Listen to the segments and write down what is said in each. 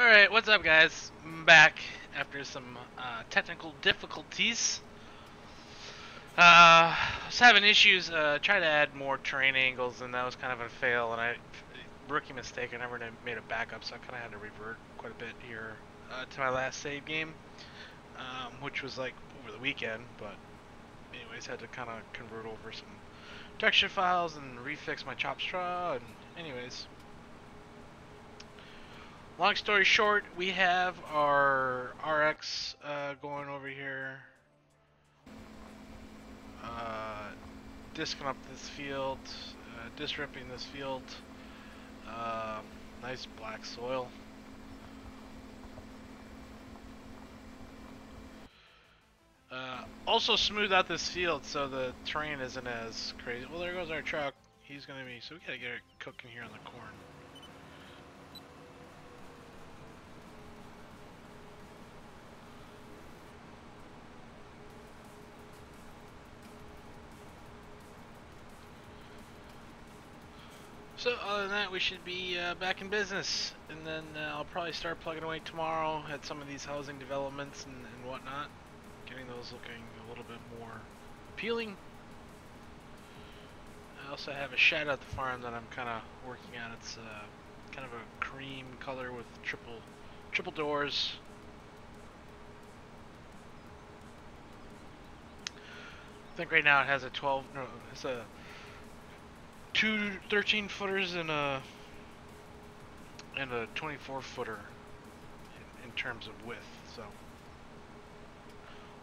Alright, what's up guys? I'm back after some technical difficulties. I was having issues trying to add more terrain angles, and that was kind of a fail, and rookie mistake, I never made a backup, so I kind of had to revert quite a bit here to my last save game, which was like over the weekend, but anyways, had to kind of convert over some texture files and refix my chop straw, and anyways. Long story short, we have our RX going over here, disking up this field, disripping this field, nice black soil. Also smooth out this field so the terrain isn't as crazy. Well, there goes our truck. He's gonna be, so we gotta get it cooking here on the corn. So other than that, we should be back in business, and then I'll probably start plugging away tomorrow at some of these housing developments and whatnot, getting those looking a little bit more appealing. I also have a shed at the farm that I'm kind of working on. It's kind of a cream color with triple doors. I think right now it has a 12. No, it's a two 13-footers and a 24-footer in terms of width, so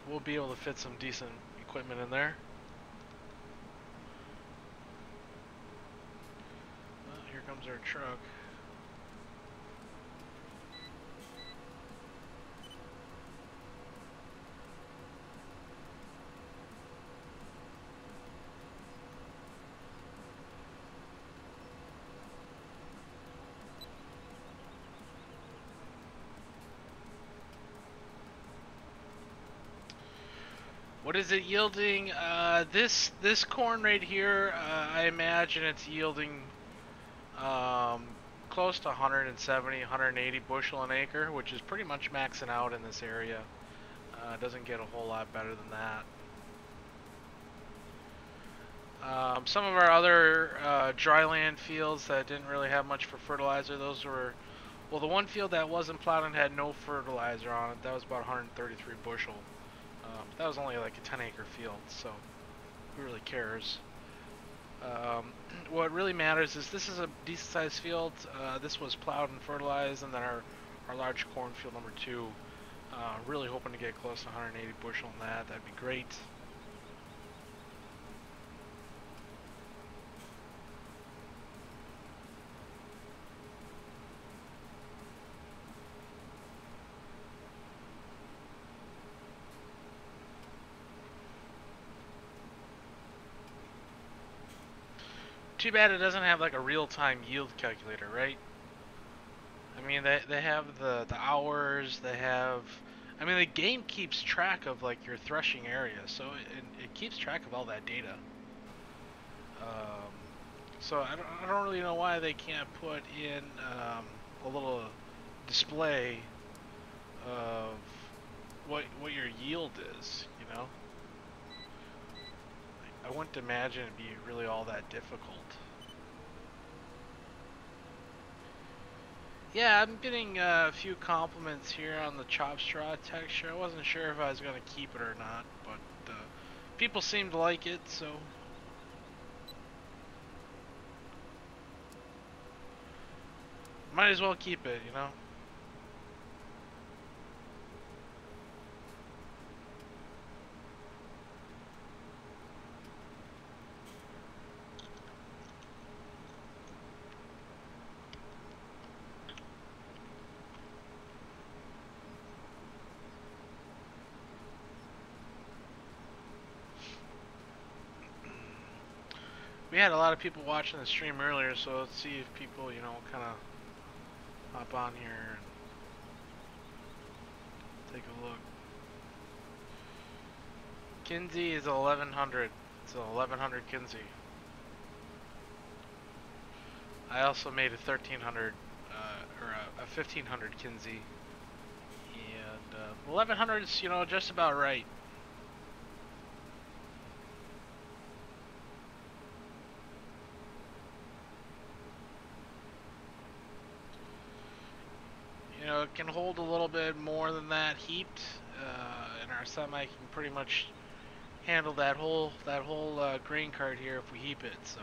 we'll be able to fit some decent equipment in there. Well, here comes our truck. What is it yielding? This corn right here, I imagine it's yielding close to 170, 180 bushel an acre, which is pretty much maxing out in this area. Doesn't get a whole lot better than that. Some of our other dryland fields that didn't really have much for fertilizer, those were, well, the one field that wasn't plowed and had no fertilizer on it, that was about 133 bushel. That was only like a 10-acre field, so who really cares? What really matters is this is a decent-sized field. This was plowed and fertilized, and then our large cornfield number 2. Really hoping to get close to 180 bushel on that. That'd be great. Too bad it doesn't have like a real-time yield calculator, right? I mean, they have the hours, they have, I mean, the game keeps track of like your threshing area, so it keeps track of all that data. So I don't really know why they can't put in a little display of what your yield is, you know? I wouldn't imagine it'd be really all that difficult. Yeah, I'm getting a few compliments here on the chop straw texture. I wasn't sure if I was going to keep it or not, but people seem to like it, so might as well keep it, you know? We had a lot of people watching the stream earlier, so let's see if people, you know, kind of hop on here and take a look. Kinsey is 1100. It's a 1100 Kinsey. I also made a 1300 or a 1500 Kinsey, and 1100 is, you know, just about right. You know, it can hold a little bit more than that heat, and our semi can pretty much handle that whole grain cart here if we heap it. So.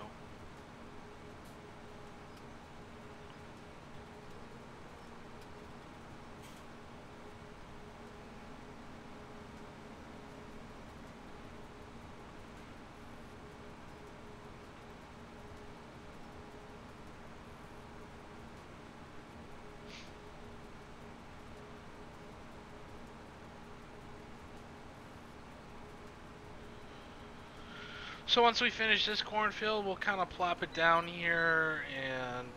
So once we finish this cornfield, we'll kind of plop it down here and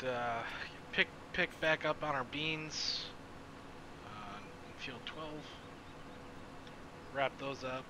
pick back up on our beans. Field 12. Wrap those up.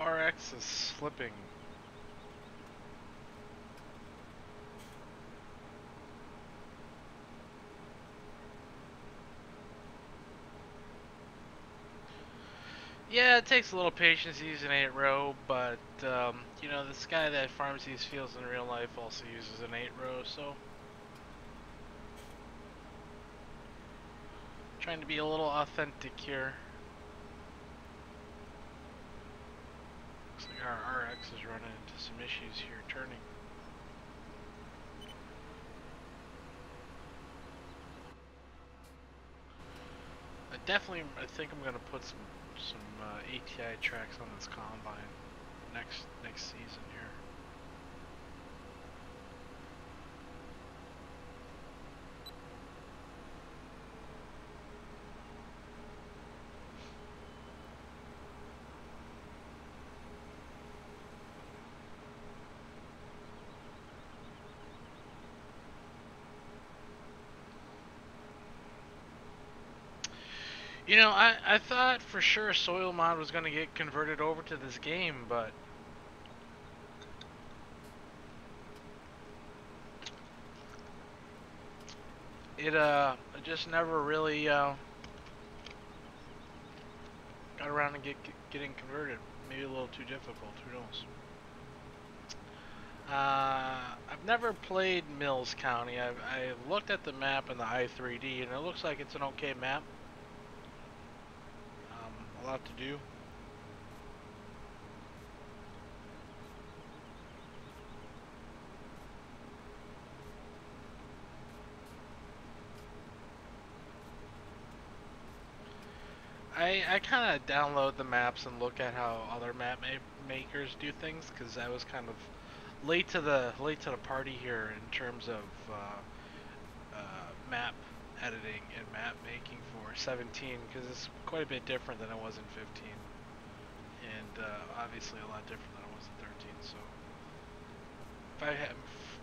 RX is slipping. Yeah, it takes a little patience to use an 8-row, but you know, this guy that farms these fields in real life also uses an 8-row, so trying to be a little authentic here. Looks like our RX is running into some issues here turning. I think I'm gonna put some ATI tracks on this combine next season here. You know, I thought for sure Soil Mod was going to get converted over to this game, but it just never really got around to getting converted. Maybe a little too difficult, who knows. I've never played Mills County. I've looked at the map in the i3D, and it looks like it's an okay map. A lot to do. I kind of download the maps and look at how other map makers do things, because I was kind of late to the party here in terms of map editing and map making for 17, because it's quite a bit different than it was in 15, and obviously a lot different than it was in 13. So if I am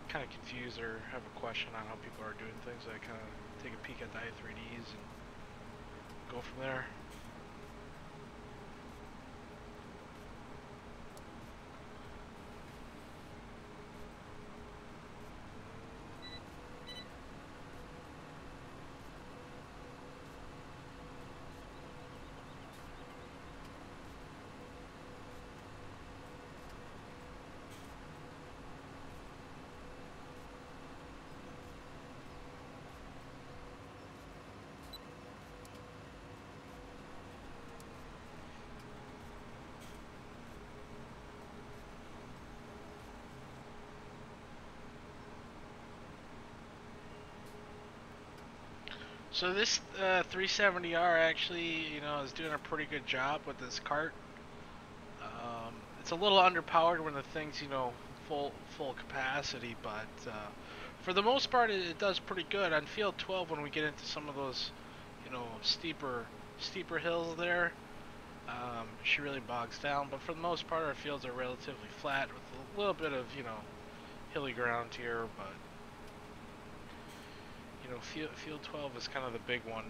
kind of confused or have a question on how people are doing things, I kind of take a peek at the i3Ds and go from there. So this 370R actually, you know, is doing a pretty good job with this cart. It's a little underpowered when the thing's, you know, full capacity, but for the most part, it does pretty good. On field 12, when we get into some of those, you know, steeper hills there, she really bogs down. But for the most part, our fields are relatively flat with a little bit of, you know, hilly ground here. But you know, field 12 is kind of the big one.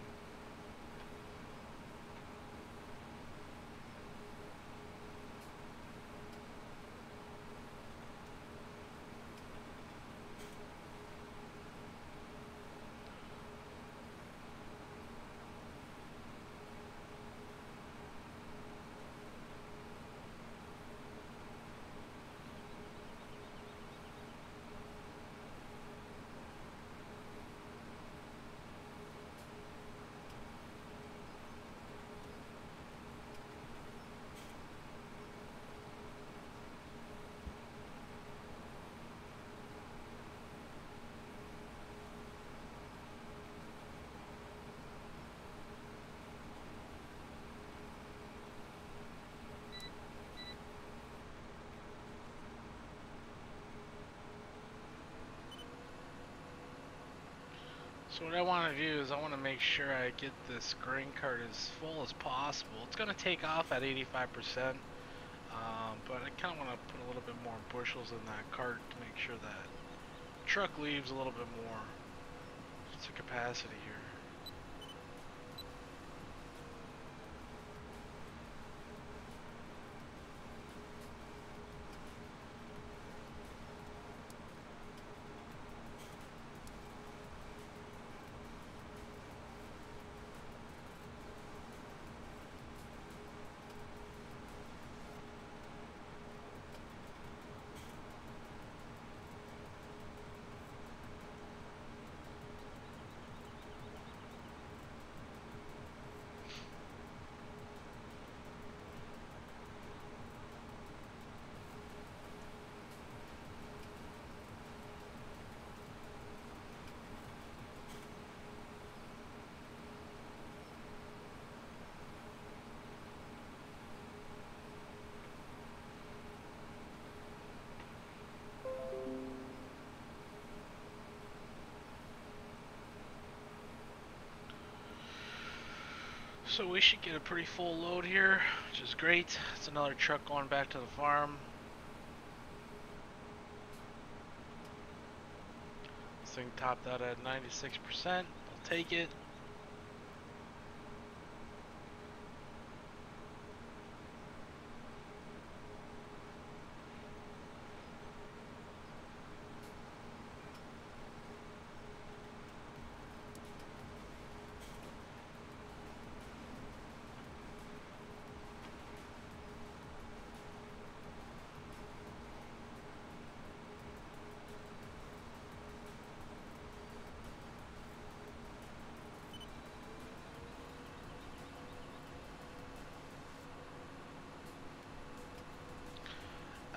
So what I want to do is I want to make sure I get this grain cart as full as possible. It's going to take off at 85%, but I kind of want to put a little bit more bushels in that cart to make sure that truck leaves a little bit more to capacity here. So we should get a pretty full load here, which is great. It's another truck going back to the farm. This thing topped out at 96%. I'll take it.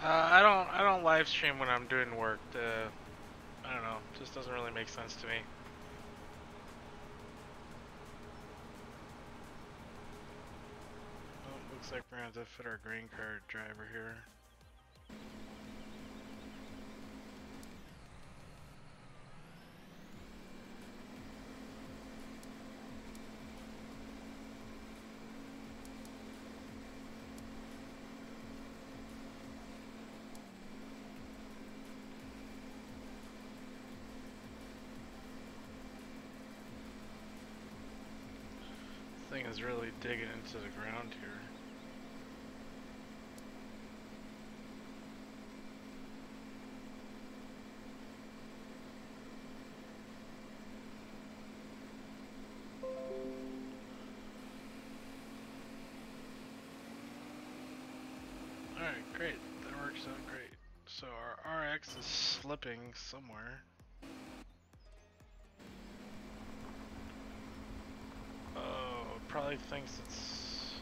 I don't live stream when I'm doing work. I don't know, it just doesn't really make sense to me. Oh, looks like we're gonna have to fit our grain cart driver here. Thing is really digging into the ground here. Alright, great. That works out great. So our RX is slipping somewhere. Probably thinks it's...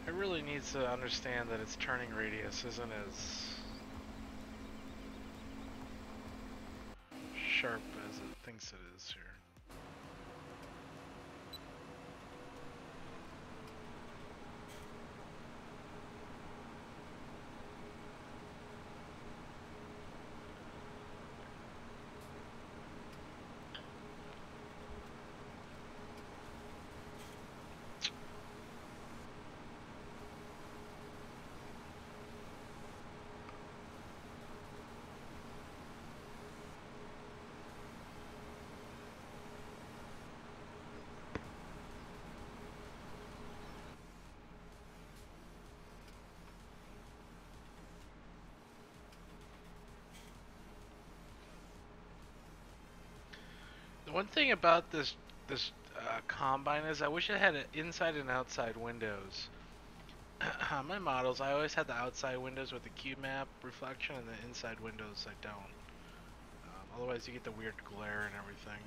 It really needs to understand that its turning radius isn't as sharp as it thinks it is here. The one thing about this combine is I wish it had inside and outside windows. On my models, I always had the outside windows with the cube map reflection, and the inside windows I don't. Otherwise, you get the weird glare and everything.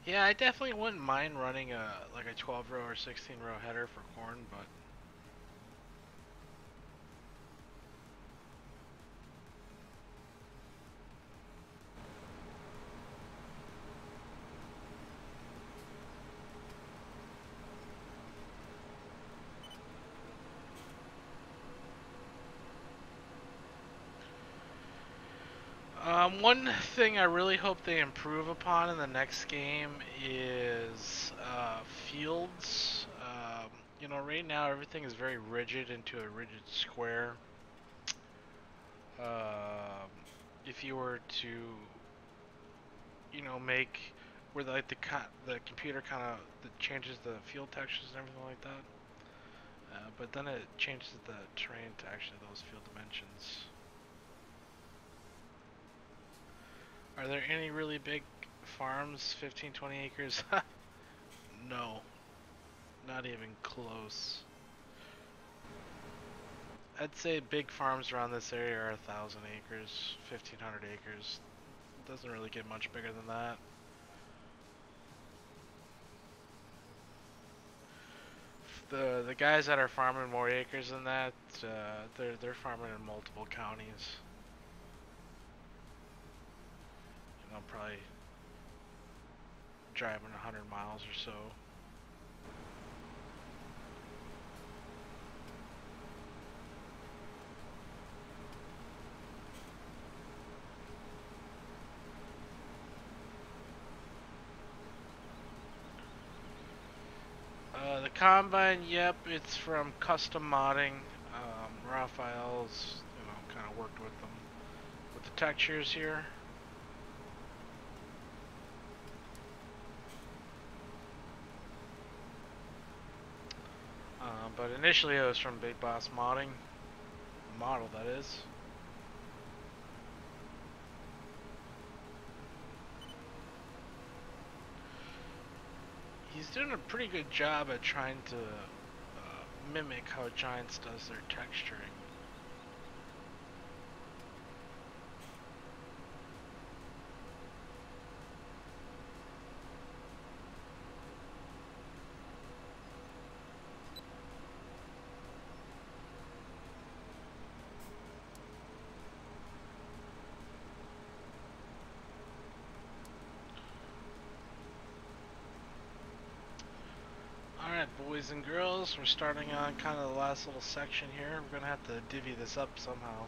Yeah, I definitely wouldn't mind running like a 12 row or 16 row header for corn, but one thing I really hope they improve upon in the next game is fields. You know, right now everything is very rigid into a rigid square. Um, if you were to, you know, make where the computer kind of changes the field textures and everything like that, but then it changes the terrain to actually those field dimensions. Are there any really big farms, 15, 20 acres? No, not even close. I'd say big farms around this area are 1,000 acres, 1,500 acres. It doesn't really get much bigger than that. The guys that are farming more acres than that, they're farming in multiple counties. You know, probably driving 100 miles or so. The Combine, yep, it's from custom modding. Raphael's, you know, kind of worked with them with the textures here. But initially it was from Big Boss Modding, model that is. He's doing a pretty good job at trying to mimic how Giants does their texturing. Alright, boys and girls, we're starting on kind of the last little section here. We're gonna have to divvy this up somehow.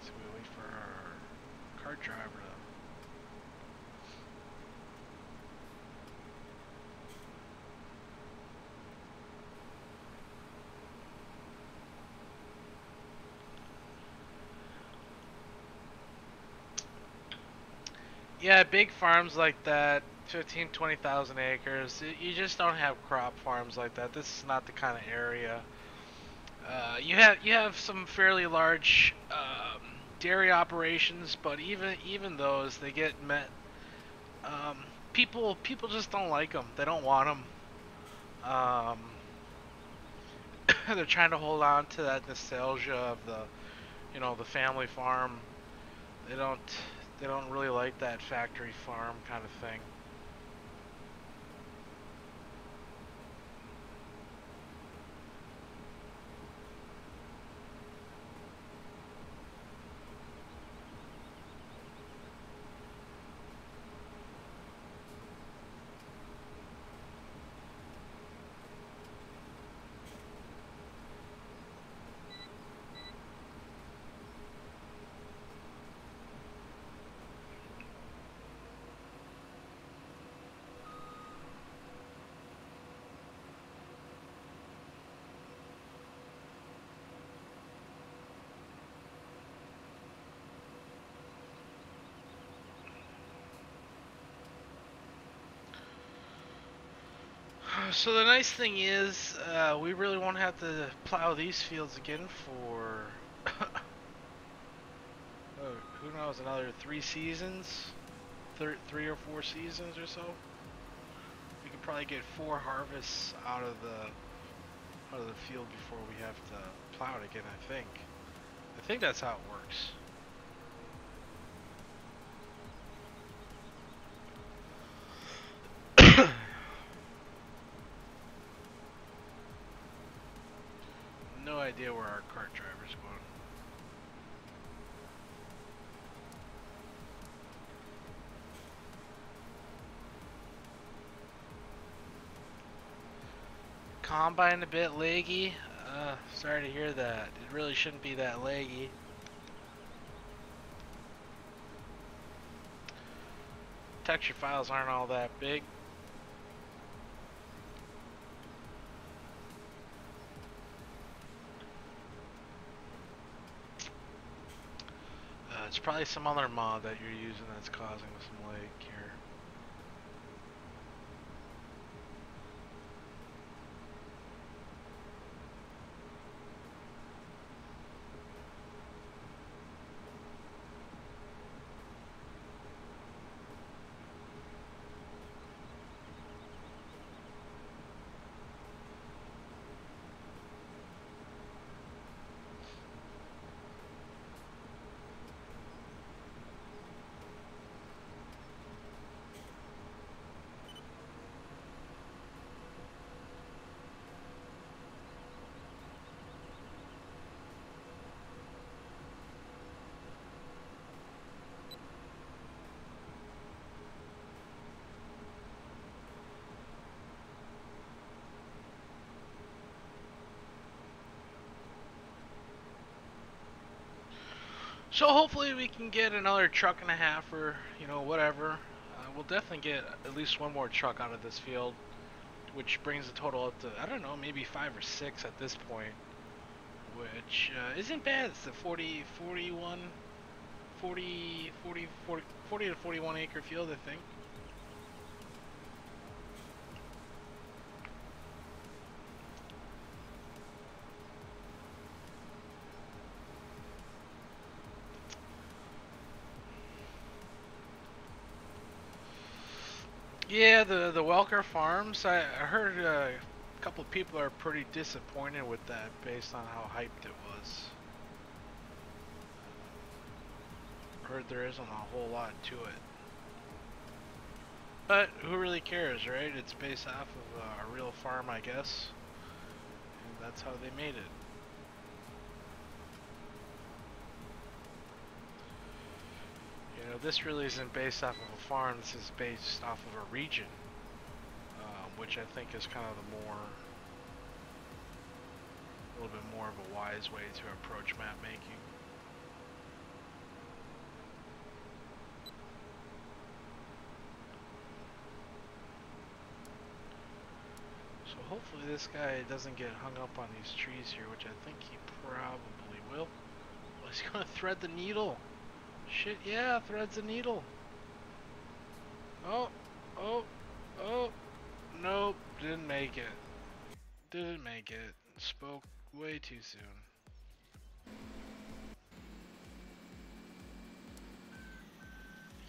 So we wait for our cart driver to... Yeah, big farms like that, 15, 20,000 acres. You just don't have crop farms like that. This is not the kind of area. You have some fairly large dairy operations, but even those, they get met. People just don't like them. They don't want them. They're trying to hold on to that nostalgia of the, you know, the family farm. They don't They don't really like that factory farm kind of thing. So the nice thing is, we really won't have to plow these fields again for, oh, who knows, another 3 seasons? 3 or 4 seasons or so? We could probably get 4 harvests out of the field before we have to plow it again, I think. I think that's how it works. No idea where our cart driver's going. Combine a bit laggy? Sorry to hear that. It really shouldn't be that laggy. Texture files aren't all that big. It's probably some other mod that you're using that's causing some lag here. So hopefully we can get another truck and a half or, you know, whatever. We'll definitely get at least one more truck out of this field, which brings the total up to, I don't know, maybe 5 or 6 at this point, which isn't bad. It's the 40 to 41 acre field, I think. Yeah, the Welker Farms, I heard a couple of people are pretty disappointed with that based on how hyped it was. Heard there isn't a whole lot to it. But who really cares, right? It's based off of a real farm, I guess. And that's how they made it. You know, this really isn't based off of a farm, this is based off of a region. Which I think is kind of the more, a little bit more of a wise way to approach map making. So hopefully this guy doesn't get hung up on these trees here, which I think he probably will. Well, he's gonna thread the needle. Shit, yeah, threads the needle. Oh, oh, oh. Nope, didn't make it. Didn't make it. Spoke way too soon.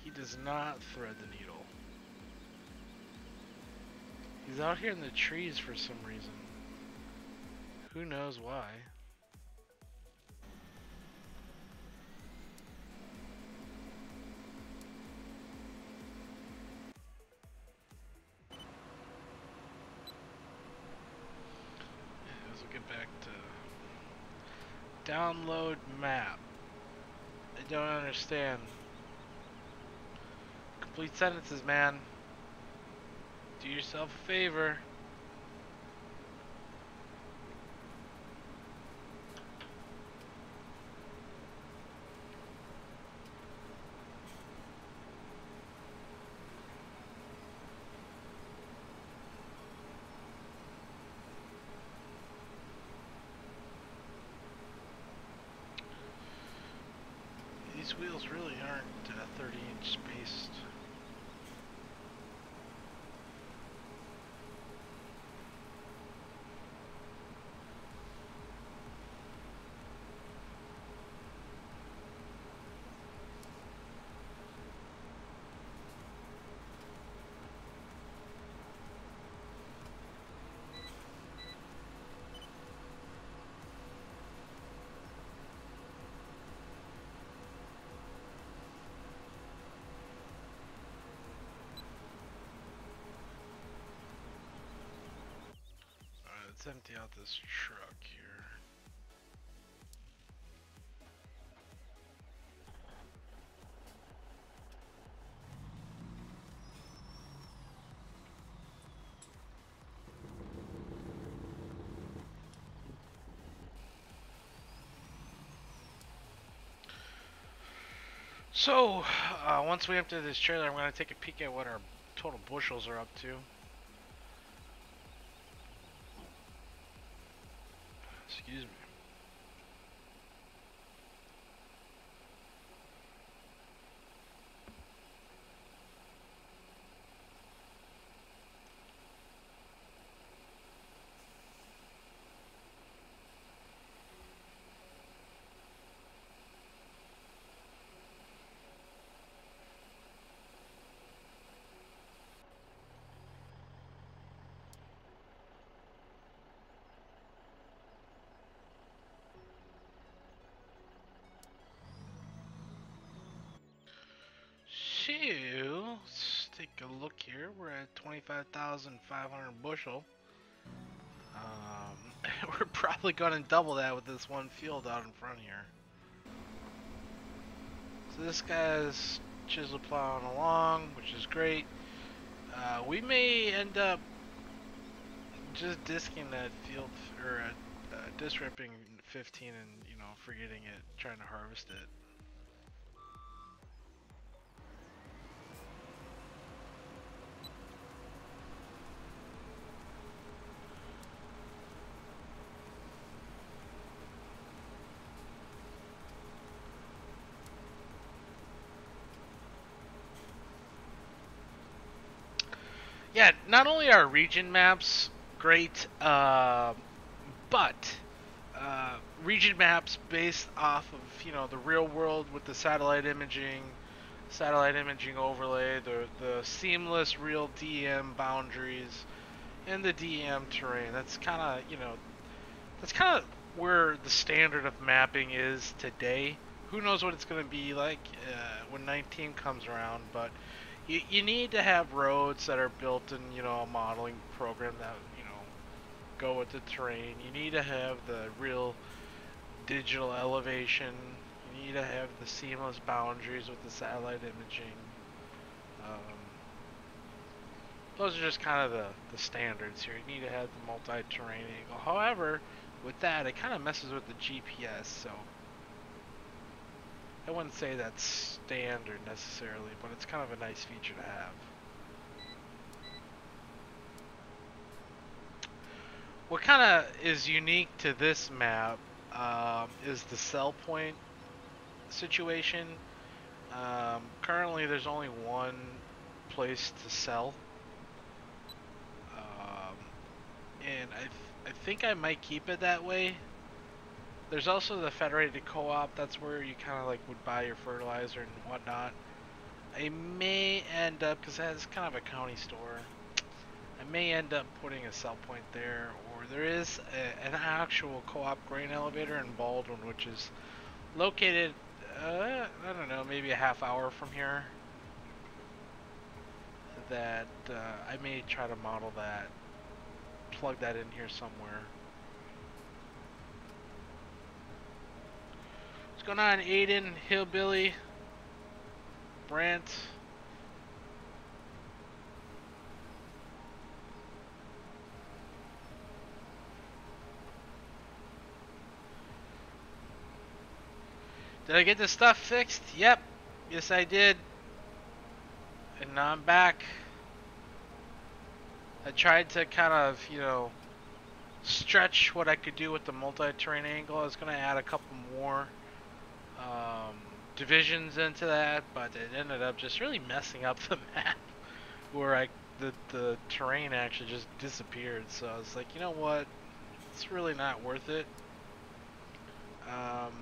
He does not thread the needle. He's out here in the trees for some reason. Who knows why? we'll get back to download map. I don't understand. Complete sentences, man. Do yourself a favor. These wheels really aren't 30-inch spaced. Let's empty out this truck here. So, once we empty this trailer, I'm going to take a peek at what our total bushels are up to. Excuse me. So, let's take a look here. We're at 25,500 bushel. We're probably going to double that with this one field out in front here. So this guy's chisel plowing along, which is great. We may end up just disking that field, or disc ripping 15 and, you know, forgetting it, trying to harvest it. Yeah, not only are region maps great, but region maps based off of, you know, the real world with the satellite imaging overlay, the seamless real DM boundaries, and the DM terrain. That's kind of, you know, that's kind of where the standard of mapping is today. Who knows what it's going to be like when 19 comes around, but you need to have roads that are built in, you know, a modeling program that, you know, go with the terrain. You need to have the real digital elevation. You need to have the seamless boundaries with the satellite imaging. Those are just kind of the standards here. You need to have the multi-terrain angle. However, with that, it kind of messes with the GPS, so I wouldn't say that's standard necessarily, but it's kind of a nice feature to have. What kind of is unique to this map is the sell point situation. Currently, there's only one place to sell, and I think I might keep it that way. There's also the Federated Co-op. That's where you kind of like would buy your fertilizer and whatnot. I may end up, because it has kind of a county store, I may end up putting a sell point there, or there is an actual co-op grain elevator in Baldwin, which is located, I don't know, maybe a half hour from here, that I may try to model that, plug that in here somewhere. going on, Aiden, Hillbilly, Brant? Did I get the stuff fixed? Yep. Yes, I did. And now I'm back. I tried to kind of, you know, stretch what I could do with the multi-terrain angle. I was going to add a couple more divisions into that, but it ended up just really messing up the map where the terrain actually just disappeared. So I was like, you know what? It's really not worth it. I'm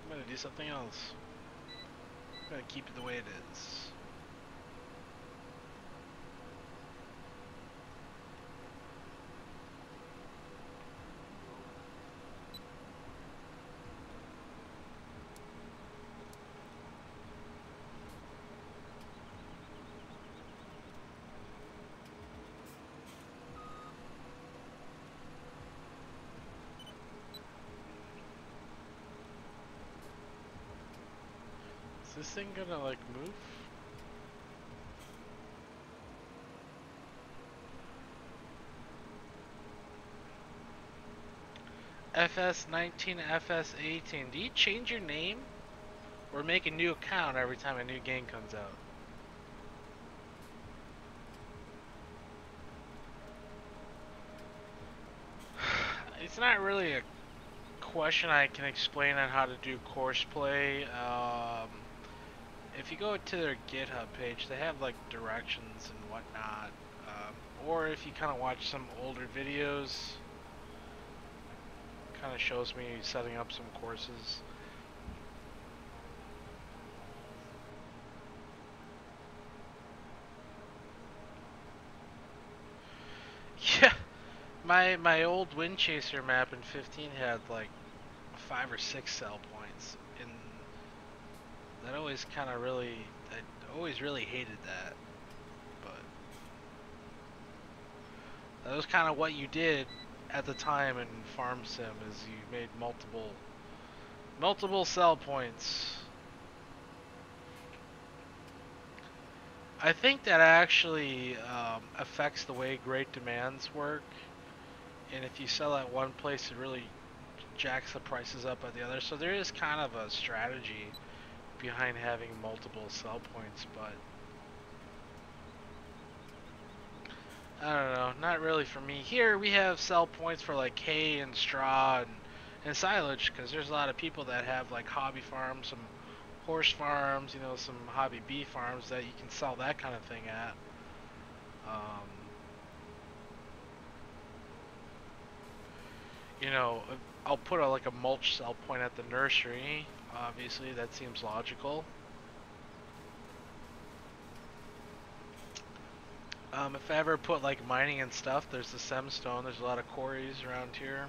going to do something else. I'm going to keep it the way it is. Is this thing gonna like move? FS19, FS18. Do you change your name? Or make a new account every time a new game comes out? It's not really a question I can explain on how to do courseplay. If you go to their GitHub page, they have like directions and whatnot. Or if you kind of watch some older videos, kind of shows me setting up some courses. Yeah, my old Wind Chaser map in 15 had like 5 or 6 cell points, and that always kind of really, I always really hated that. But that was kind of what you did at the time in Farm Sim, is you made multiple cell points. I think that actually affects the way Great Demands work, and if you sell at one place, it really jacks the prices up at the other. So there is kind of a strategy behind having multiple sell points, but I don't know, not really for me. Here we have sell points for like hay and straw and silage, because there's a lot of people that have like hobby farms, some horse farms, you know, some hobby bee farms that you can sell that kind of thing at. You know, I'll put like a mulch sell point at the nursery. Obviously, that seems logical. If I ever put like mining and stuff, there's the Semstone. There's a lot of quarries around here.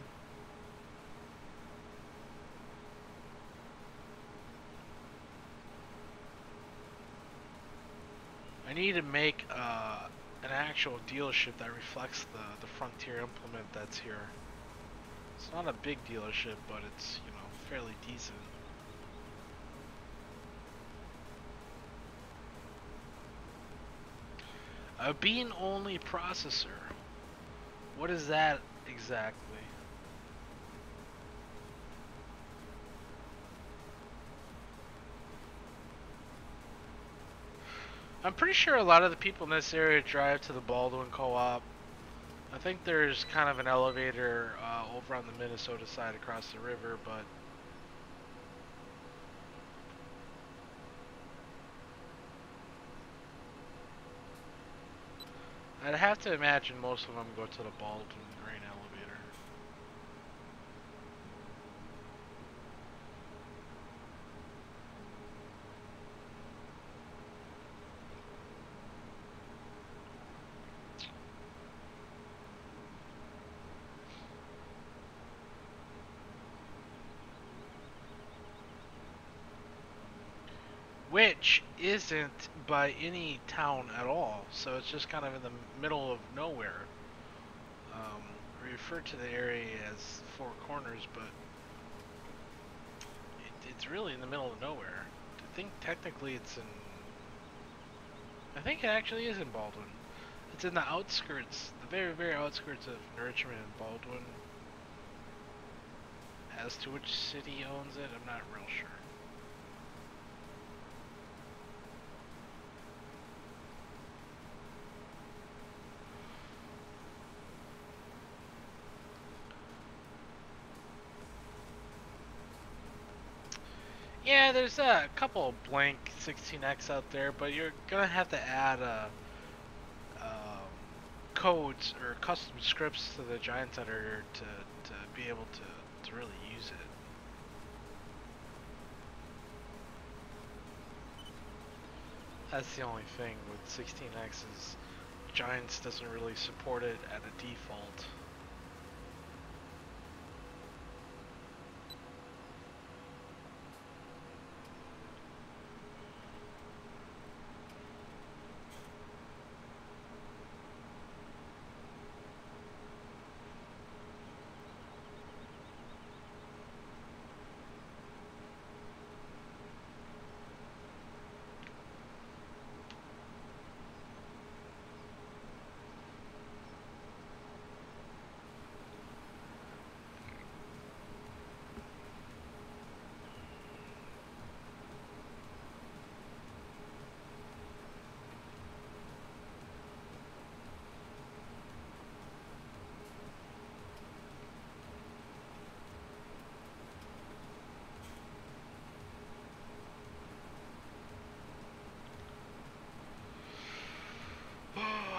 I need to make an actual dealership that reflects the Frontier implement that's here. It's not a big dealership, but it's, you know, fairly decent. A bean-only processor. What is that exactly? I'm pretty sure a lot of the people in this area drive to the Baldwin Co-op. I think there's kind of an elevator over on the Minnesota side across the river, but I'd have to imagine most of them go to the Baldwin grain elevator. Which isn't by any town at all, so it's just kind of in the middle of nowhere. We refer to the area as Four Corners, but it's really in the middle of nowhere. I think technically it's in. I think it actually is in Baldwin. It's in the outskirts, the very, very outskirts of Richmond and Baldwin. As to which city owns it, I'm not real sure. Yeah, there's a couple blank 16X out there, but you're gonna have to add codes or custom scripts to the Giants editor to be able to really use it. That's the only thing with 16X is Giants doesn't really support it at a default.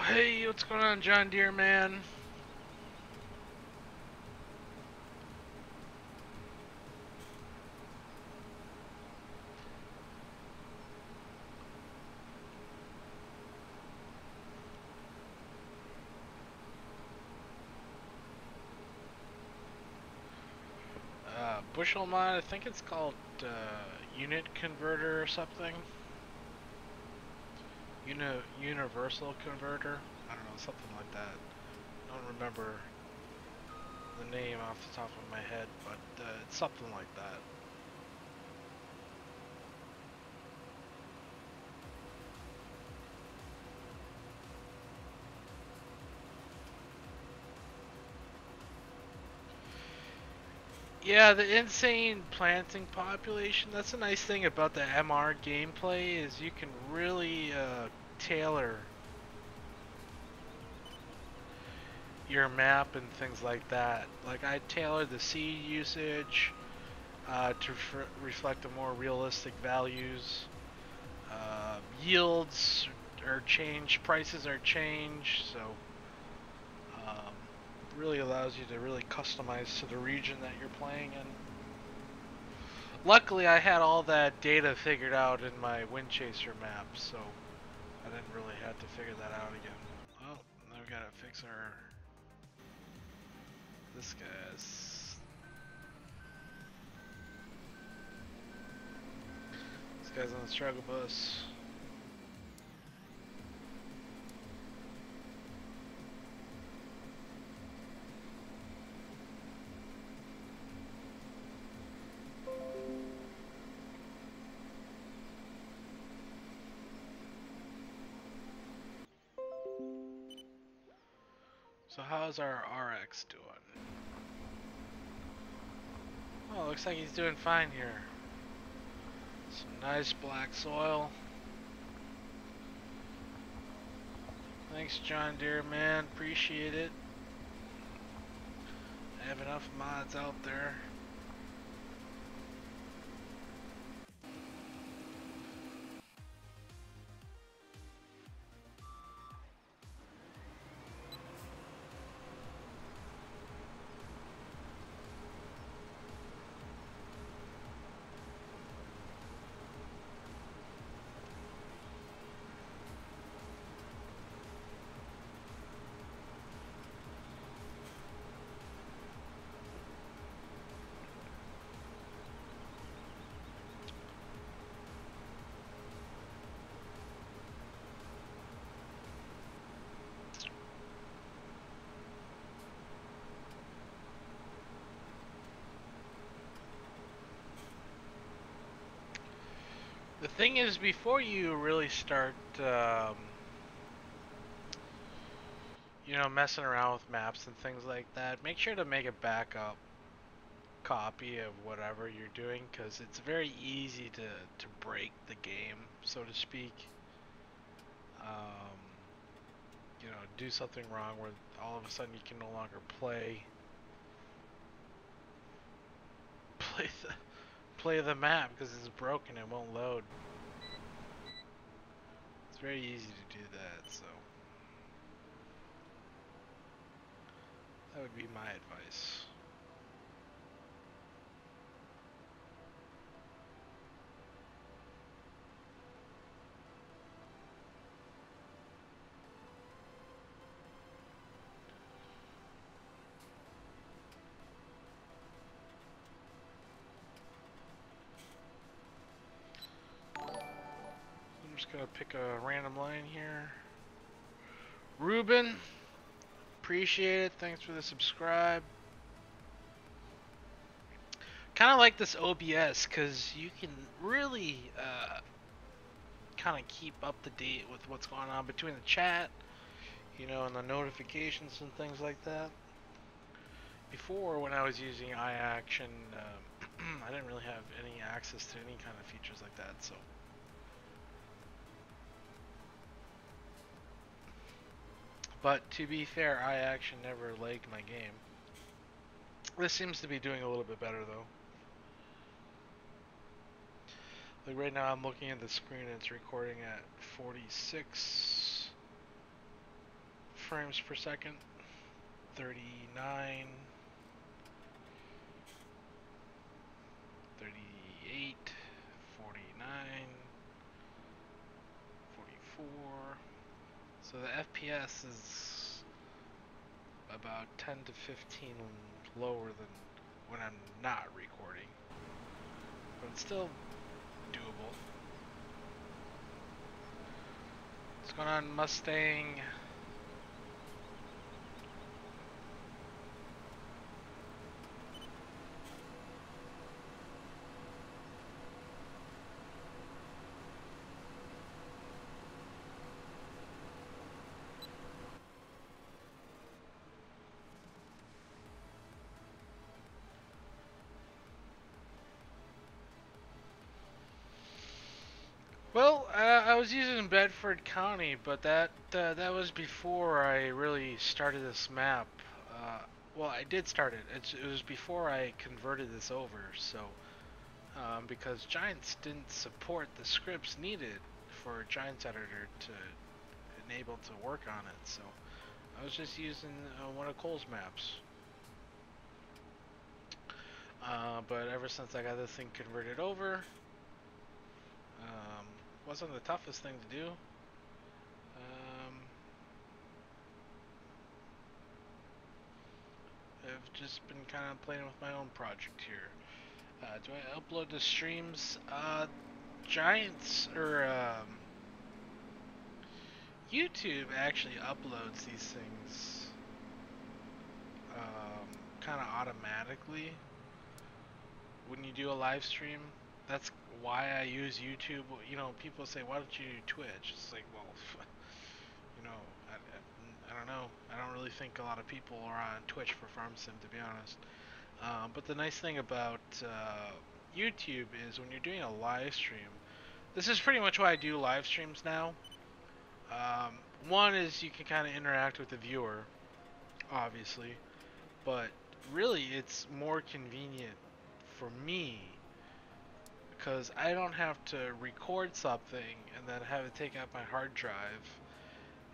Hey, what's going on, John Deere man? Bushel mod, I think it's called unit converter or something. Universal converter? I don't know, something like that. I don't remember the name off the top of my head, but it's something like that. Yeah, the insane planting population, that's a nice thing about the MR gameplay, is you can really tailor your map and things like that. Like, I tailored the seed usage to reflect the more realistic values. Yields are changed, prices are changed, so really allows you to really customize to the region that you're playing in. Luckily, I had all that data figured out in my Wind Chaser map, so I didn't really have to figure that out again. Well, now we gotta fix our... This guy's on the struggle bus. So how's our RX doing? Oh, looks like he's doing fine here. Some nice black soil. Thanks, John Deere man, appreciate it. I have enough mods out there. Thing is, before you really start, you know, messing around with maps and things like that, make sure to make a backup copy of whatever you're doing, because it's very easy to break the game, so to speak. Um, you know, do something wrong where all of a sudden you can no longer play the play the map because it's broken and won't load. It's very easy to do that, so that would be my advice. I'm just gonna pick a random line here. Ruben, appreciate it. Thanks for the subscribe. Kind of like this OBS because you can really kind of keep up to date with what's going on between the chat, you know, and the notifications and things like that. Before, when I was using iAction, I didn't really have any access to any kind of features like that, so. But to be fair, iAction never lagged my game. This seems to be doing a little bit better though. Like right now I'm looking at the screen and it's recording at 46 frames per second, 39, 38, 49, 44. So the FPS is about 10 to 15 lower than when I'm not recording. But it's still doable. What's going on, Mustang? Well, I was using Bedford County, but that was before I really started this map. Well, I did start it. It was before I converted this over, so because Giants didn't support the scripts needed for Giants Editor to enable to work on it, so I was just using one of Cole's maps. But ever since I got this thing converted over, wasn't the toughest thing to do. I've just been kind of playing with my own project here. Do I upload the streams? Giants or YouTube actually uploads these things kind of automatically when you do a live stream. That's why I use YouTube. You know, people say, why don't you do Twitch? It's like, well, you know, I don't know. I don't really think a lot of people are on Twitch for Farm Sim, to be honest. But the nice thing about YouTube is when you're doing a live stream, this is pretty much why I do live streams now. One is you can kind of interact with the viewer, obviously, but really it's more convenient for me because I don't have to record something and then have it take out my hard drive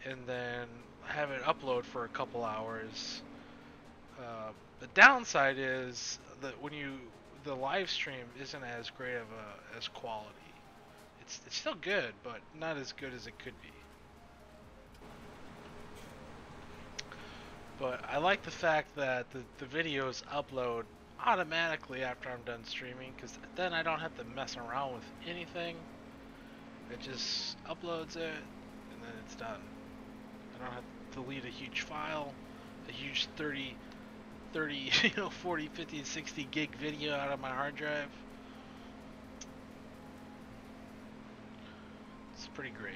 and then have it upload for a couple hours. The downside is that the live stream isn't as great of as quality. It's still good, but not as good as it could be. But I like the fact that the videos upload automatically after I'm done streaming, because then I don't have to mess around with anything. It just uploads it, and then it's done. I don't have to delete a huge file, a huge 30, you know, 40, 50, 60 gig video out of my hard drive. pretty great.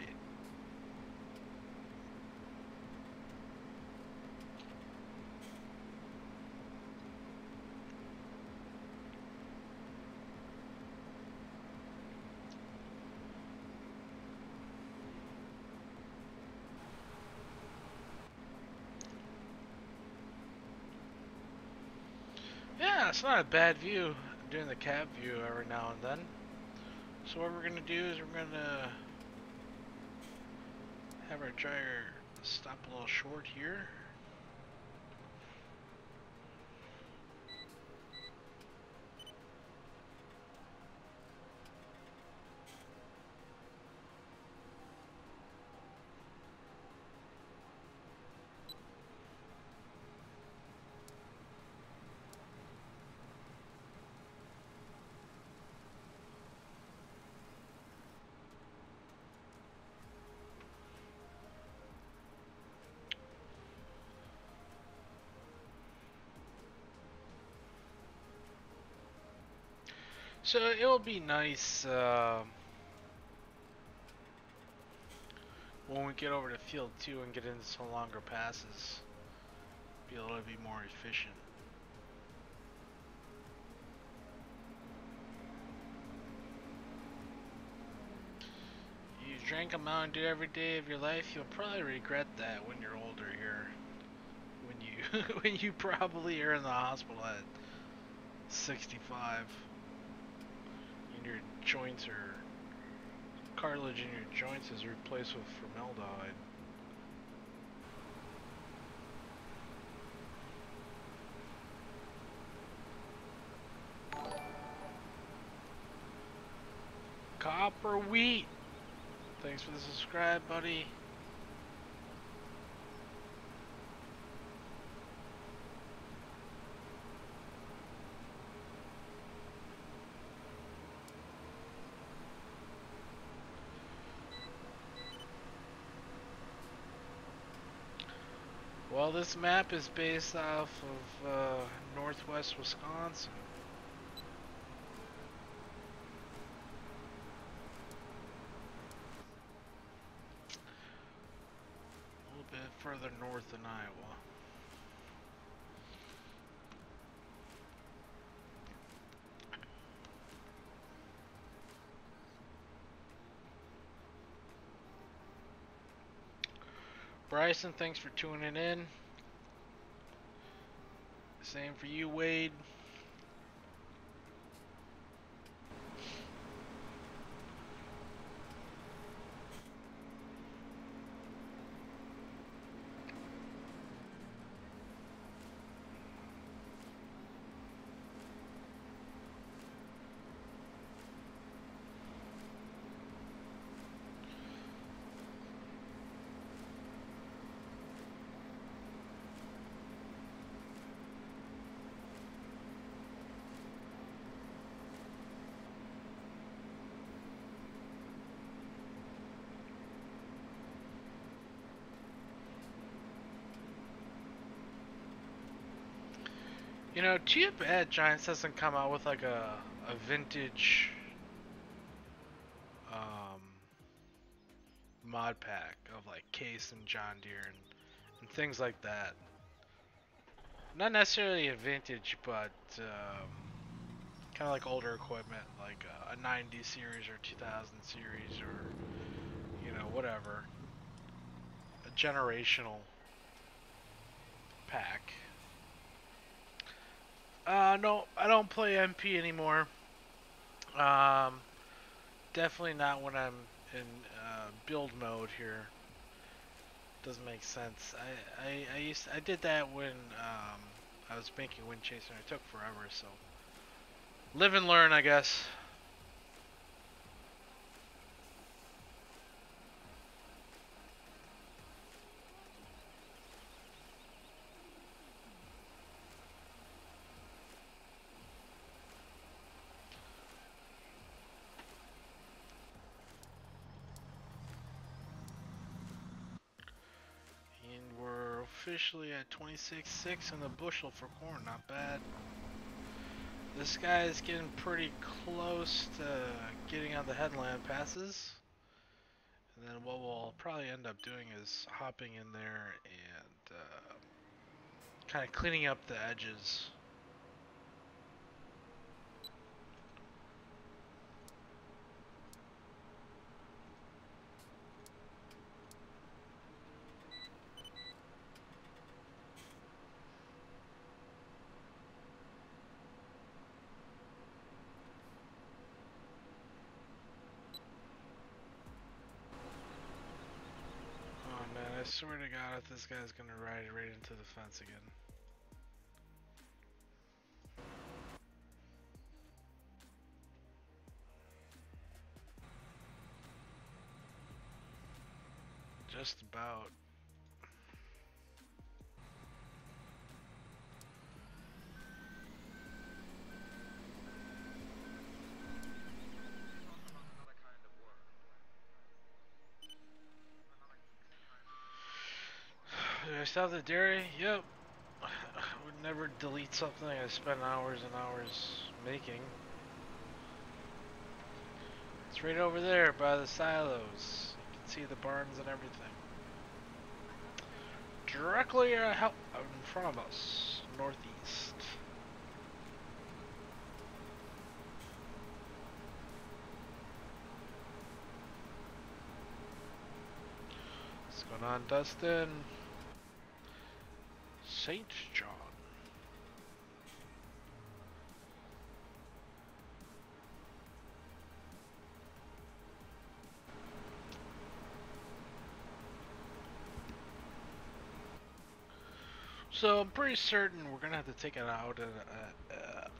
Yeah, it's not a bad view, doing the cab view every now and then. So what we're gonna do is we're gonna have our dryer stop a little short here. So it will be nice when we get over to field 2 and get into some longer passes, be able to be more efficient. You drank a Mountain Dew every day of your life, you'll probably regret that when you're older here. When you when you probably are in the hospital at 65 and your joints are cartilage in your joints is replaced with formaldehyde. Copper Wheat, thanks for the subscribe, buddy. Well, this map is based off of northwest Wisconsin. A little bit further north than Iowa. Bryson, thanks for tuning in. Same for you, Wade. You know, too bad Giants hasn't come out with like a vintage mod pack of like Case and John Deere and things like that. Not necessarily a vintage, but kind of like older equipment, like a 90 series or 2000 series or, you know, whatever. A generational pack. No, I don't play MP anymore. Definitely not when I'm in build mode here. Doesn't make sense. I did that when I was making Wind Chaser and it took forever, so live and learn, I guess. And we're officially at 26.6 in the bushel for corn, not bad. This guy is getting pretty close to getting on the headland passes. And And then what we'll probably end up doing is hopping in there and kind of cleaning up the edges. Oh man, I swear to God if this guy's gonna ride right into the fence again. Just about. Did I stop the dairy? Yep. I would never delete something I spent hours and hours making. It's right over there by the silos. You can see the barns and everything. Directly out in front of us, northeast. What's going on, Dustin? St. John. So I'm pretty certain we're gonna have to take it out an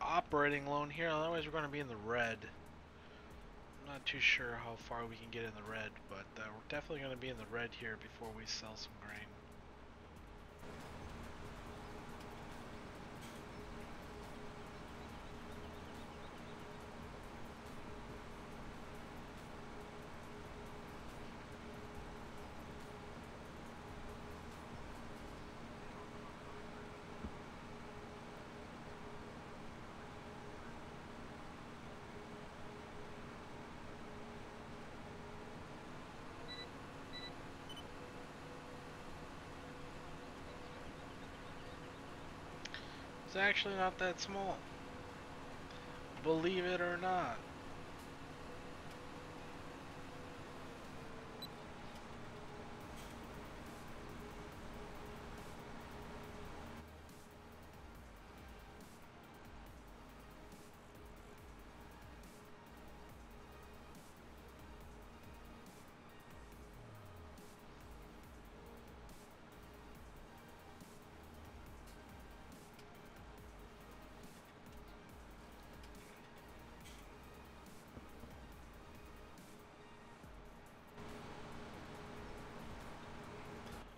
operating loan here, otherwise we're gonna be in the red. I'm not too sure how far we can get in the red, but we're definitely gonna be in the red here before we sell some grain. It's actually not that small, believe it or not.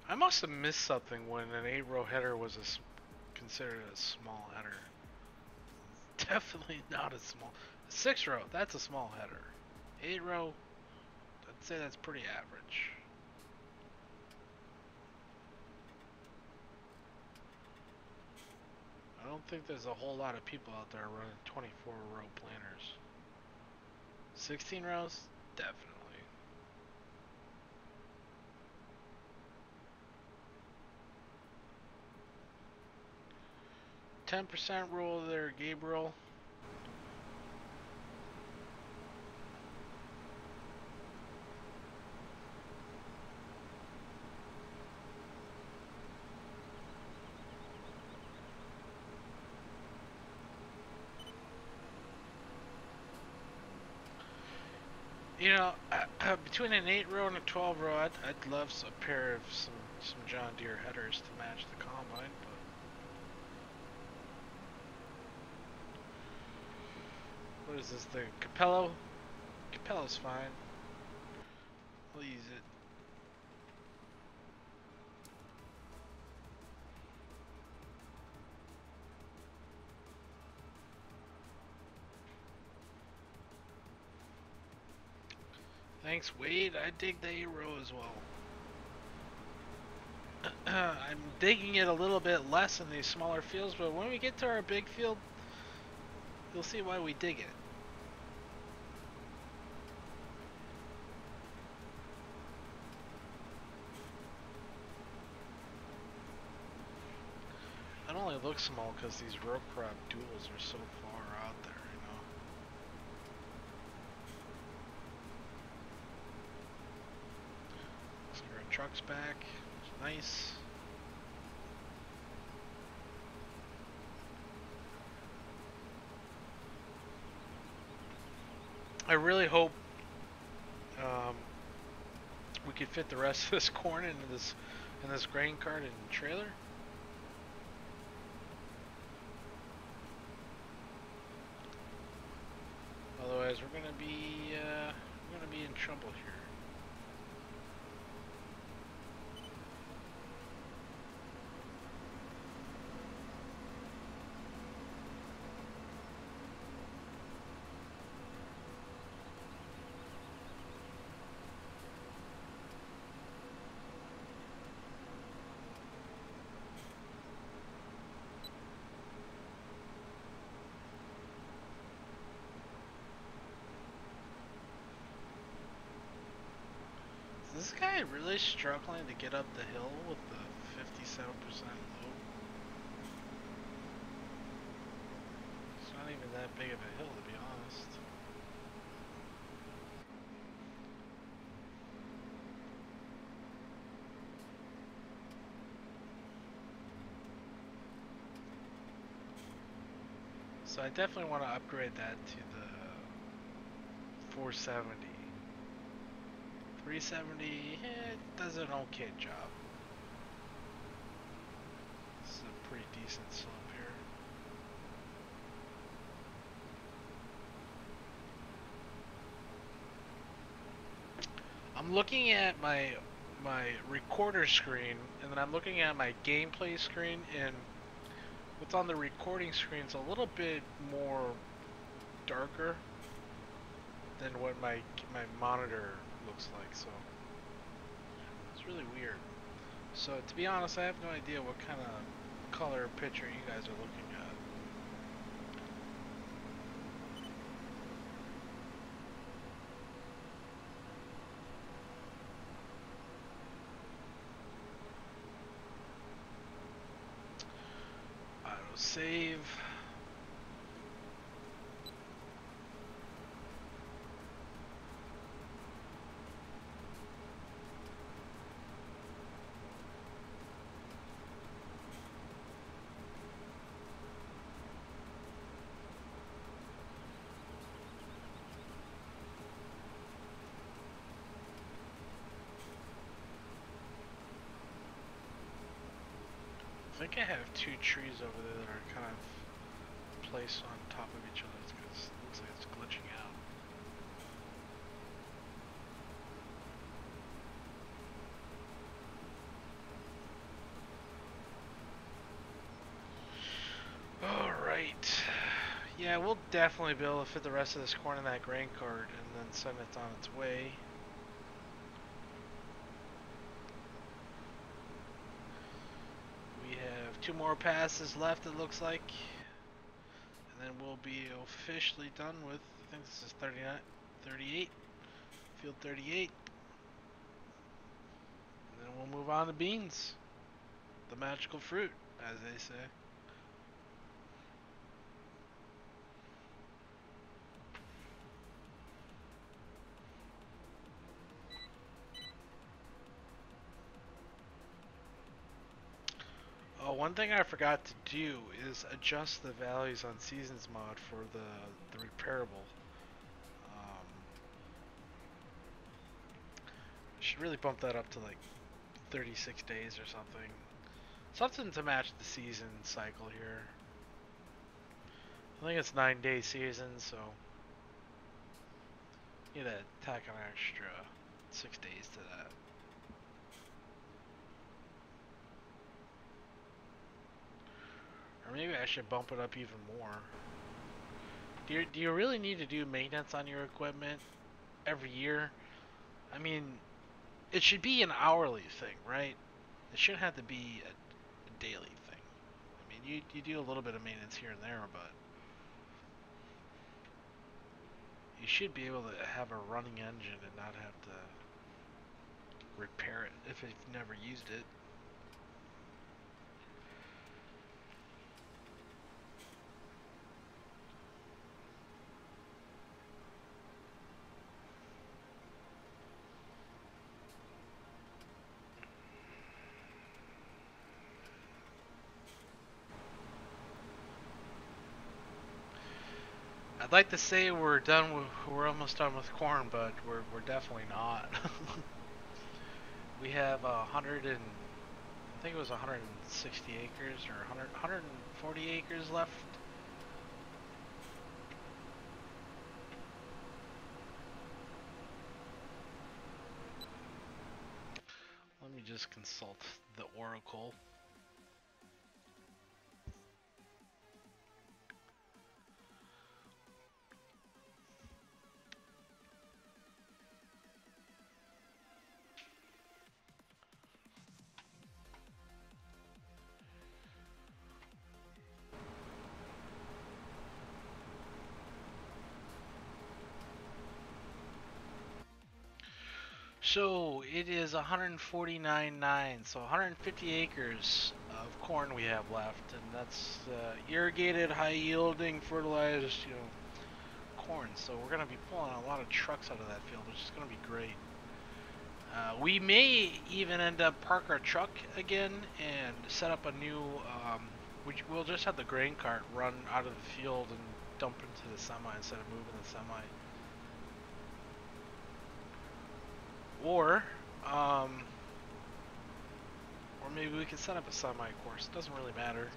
I must have missed something when an 8-row header was considered a small header. Definitely not a small. 6-row, that's a small header. 8-row, I'd say that's pretty average. I don't think there's a whole lot of people out there running 24-row planners. 16 rows, definitely. 10% rule there, Gabriel. You know, between an 8-row and a 12-row, I'd love a pair of some John Deere headers to match the combine, but what is this thing? Capello? Capello's fine. We'll use it. Thanks, Wade. I dig the 8-row as well. I'm digging it a little bit less in these smaller fields, but when we get to our big field, you'll see why we dig it. only look small because these row crop duals are so far out there, you know. Let's get our trucks back. It's nice. I really hope we could fit the rest of this corn into this grain cart and trailer. Otherwise, we're gonna be in trouble here. Is this guy really struggling to get up the hill with the 57% load? It's not even that big of a hill, to be honest. So I definitely want to upgrade that to the 470. 370, it does an okay job. This is a pretty decent slope here. I'm looking at my recorder screen, and then I'm looking at my gameplay screen, and what's on the recording screen is a little bit more darker than what my monitor looks like, so it's really weird. So to be honest, I have no idea what kind of color picture you guys are looking at. Save. I think I have two trees over there that are kind of placed on top of each other because it looks like it's glitching out. Alright. Yeah, we'll definitely be able to fit the rest of this corn in that grain cart and then send it on its way. We have 2 more passes left, it looks like. And then we'll be officially done with, I think this is 39, 38, field 38. And then we'll move on to beans. The magical fruit, as they say. Oh, one thing I forgot to do is adjust the values on Seasons mod for the repairable. I should really bump that up to like 36 days or something. Something to match the season cycle here. I think it's 9-day season, so need to tack an extra 6 days to that. Or maybe I should bump it up even more. Do you really need to do maintenance on your equipment every year? I mean, it should be an hourly thing, right? It shouldn't have to be a daily thing. I mean, you do a little bit of maintenance here and there, but you should be able to have a running engine and not have to repair it if you've never used it. I'd like to say we're done with, we're almost done with corn, but we're definitely not. We have 100 and I think it was 160 acres or 140 acres left. Let me just consult the Oracle. So it is 149.9, so 150 acres of corn we have left, and that's irrigated, high-yielding, fertilized, corn. So we're gonna be pulling a lot of trucks out of that field, which is gonna be great. We may even end up park our truck again and set up a new. We'll just have the grain cart run out of the field and dump into the semi instead of moving the semi. Or maybe we can set up a semi course. It doesn't really matter.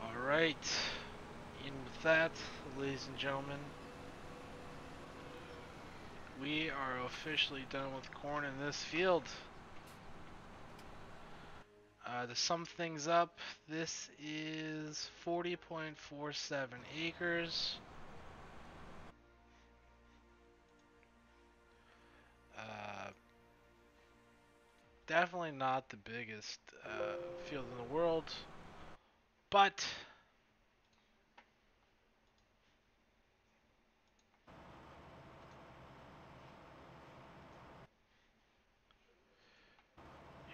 Alright. In with that, ladies and gentlemen, we are officially done with corn in this field. To sum things up, this is 40.47 acres. Definitely not the biggest field in the world, but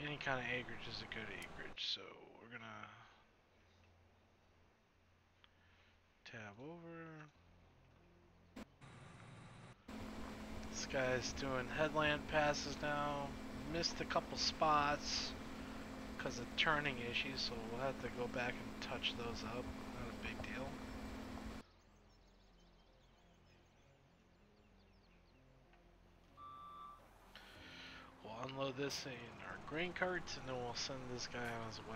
any kind of acreage is a good acreage. So we're gonna tab over. This guy's doing headland passes now. Missed a couple spots because of turning issues, so we'll have to go back and touch those up. Not a big deal. We'll unload this in our grain carts and then we'll send this guy on his way.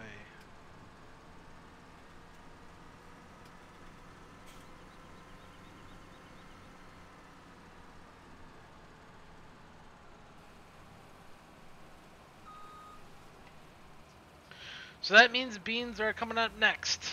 So that means beans are coming up next.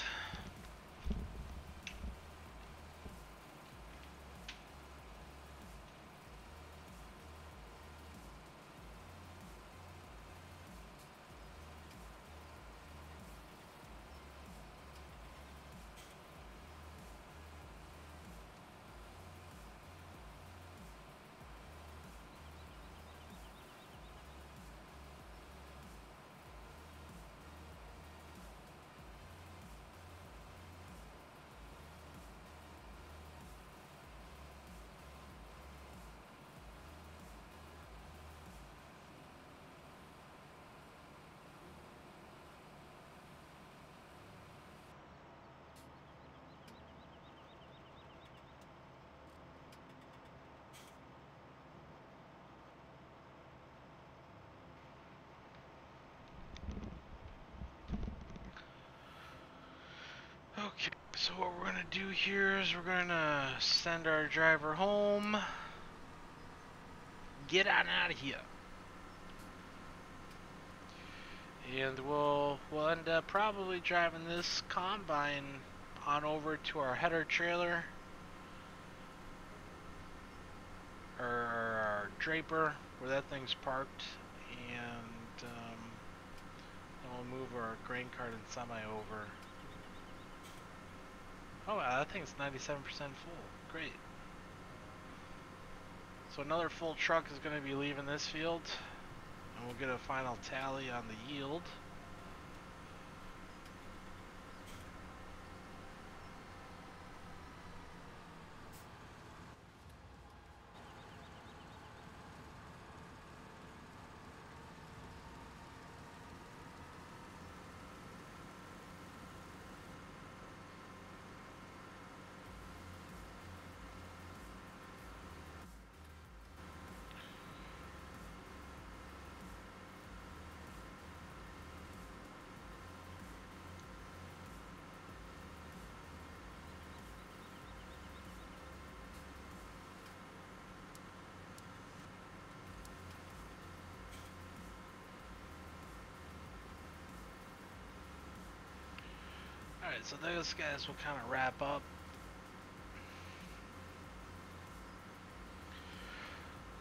Okay, so what we're gonna do here is we're gonna send our driver home. Get on out of here. And we'll end up probably driving this combine on over to our header trailer or our draper where that thing's parked, and then we'll move our grain cart and semi over. Oh wow, that thing's 97% full. Great. So another full truck is going to be leaving this field, and we'll get a final tally on the yield. Alright, so those guys will kind of wrap up.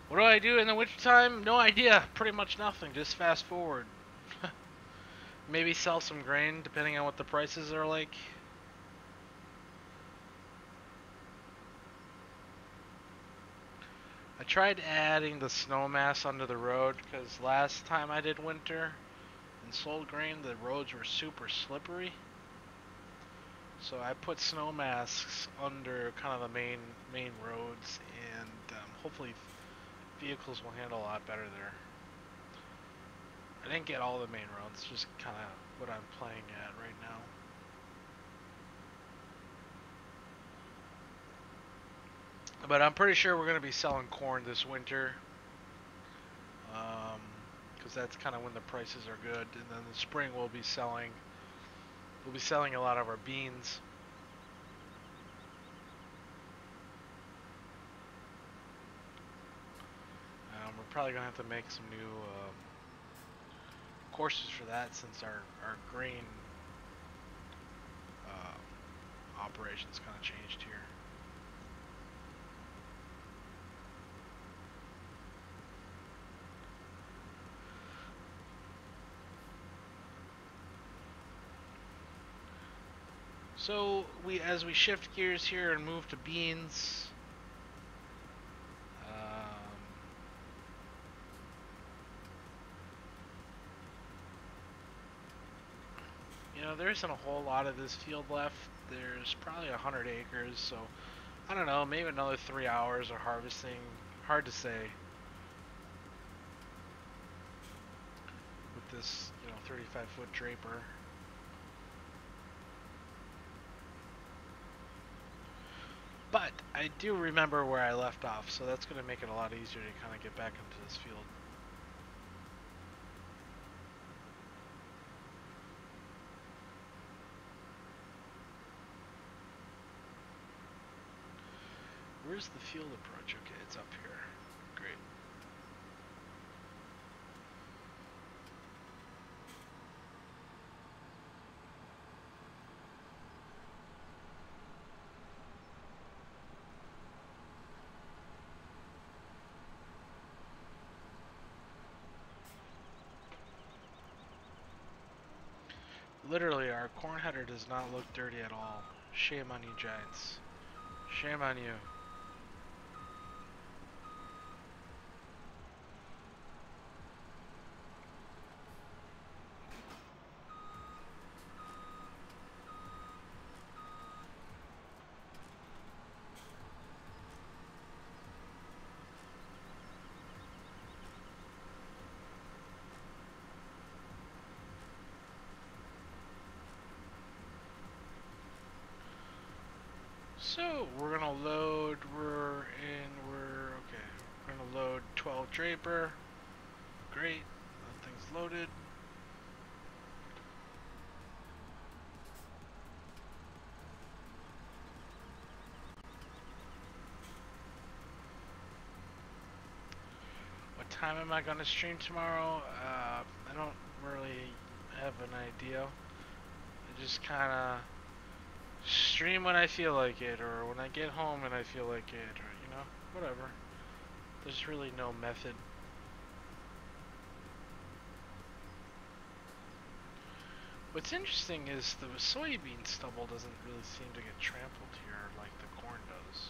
What do I do in the wintertime? No idea. Pretty much nothing. Just fast forward. Maybe sell some grain, depending on what the prices are like. I tried adding the snow mass under the road, because last time I did winter and sold grain, the roads were super slippery. So I put snow masks under kind of the main roads, and hopefully vehicles will handle a lot better there. I didn't get all the main roads, just kind of what I'm playing at right now. But I'm pretty sure we're going to be selling corn this winter, because that's kind of when the prices are good. And then the spring we'll be selling a lot of our beans. We're probably going to have to make some new courses for that, since our grain operations kind of changed here. So as we shift gears here and move to beans, you know, there isn't a whole lot of this field left. There's probably 100 acres, so I don't know, maybe another 3 hours of harvesting. Hard to say with this, 35-foot draper. But I do remember where I left off, so that's going to make it a lot easier to kind of get back into this field. Where's the field approach? Okay, it's up here. Great. Literally, our corn header does not look dirty at all. Shame on you, Giants. Shame on you. So we're gonna load. Okay. We're gonna load 12 draper. Great. That thing's loaded. What time am I gonna stream tomorrow? I don't really have an idea. I just kind of stream when I feel like it, or when I get home and I feel like it, or whatever. There's really no method. What's interesting is the soybean stubble doesn't really seem to get trampled here like the corn does.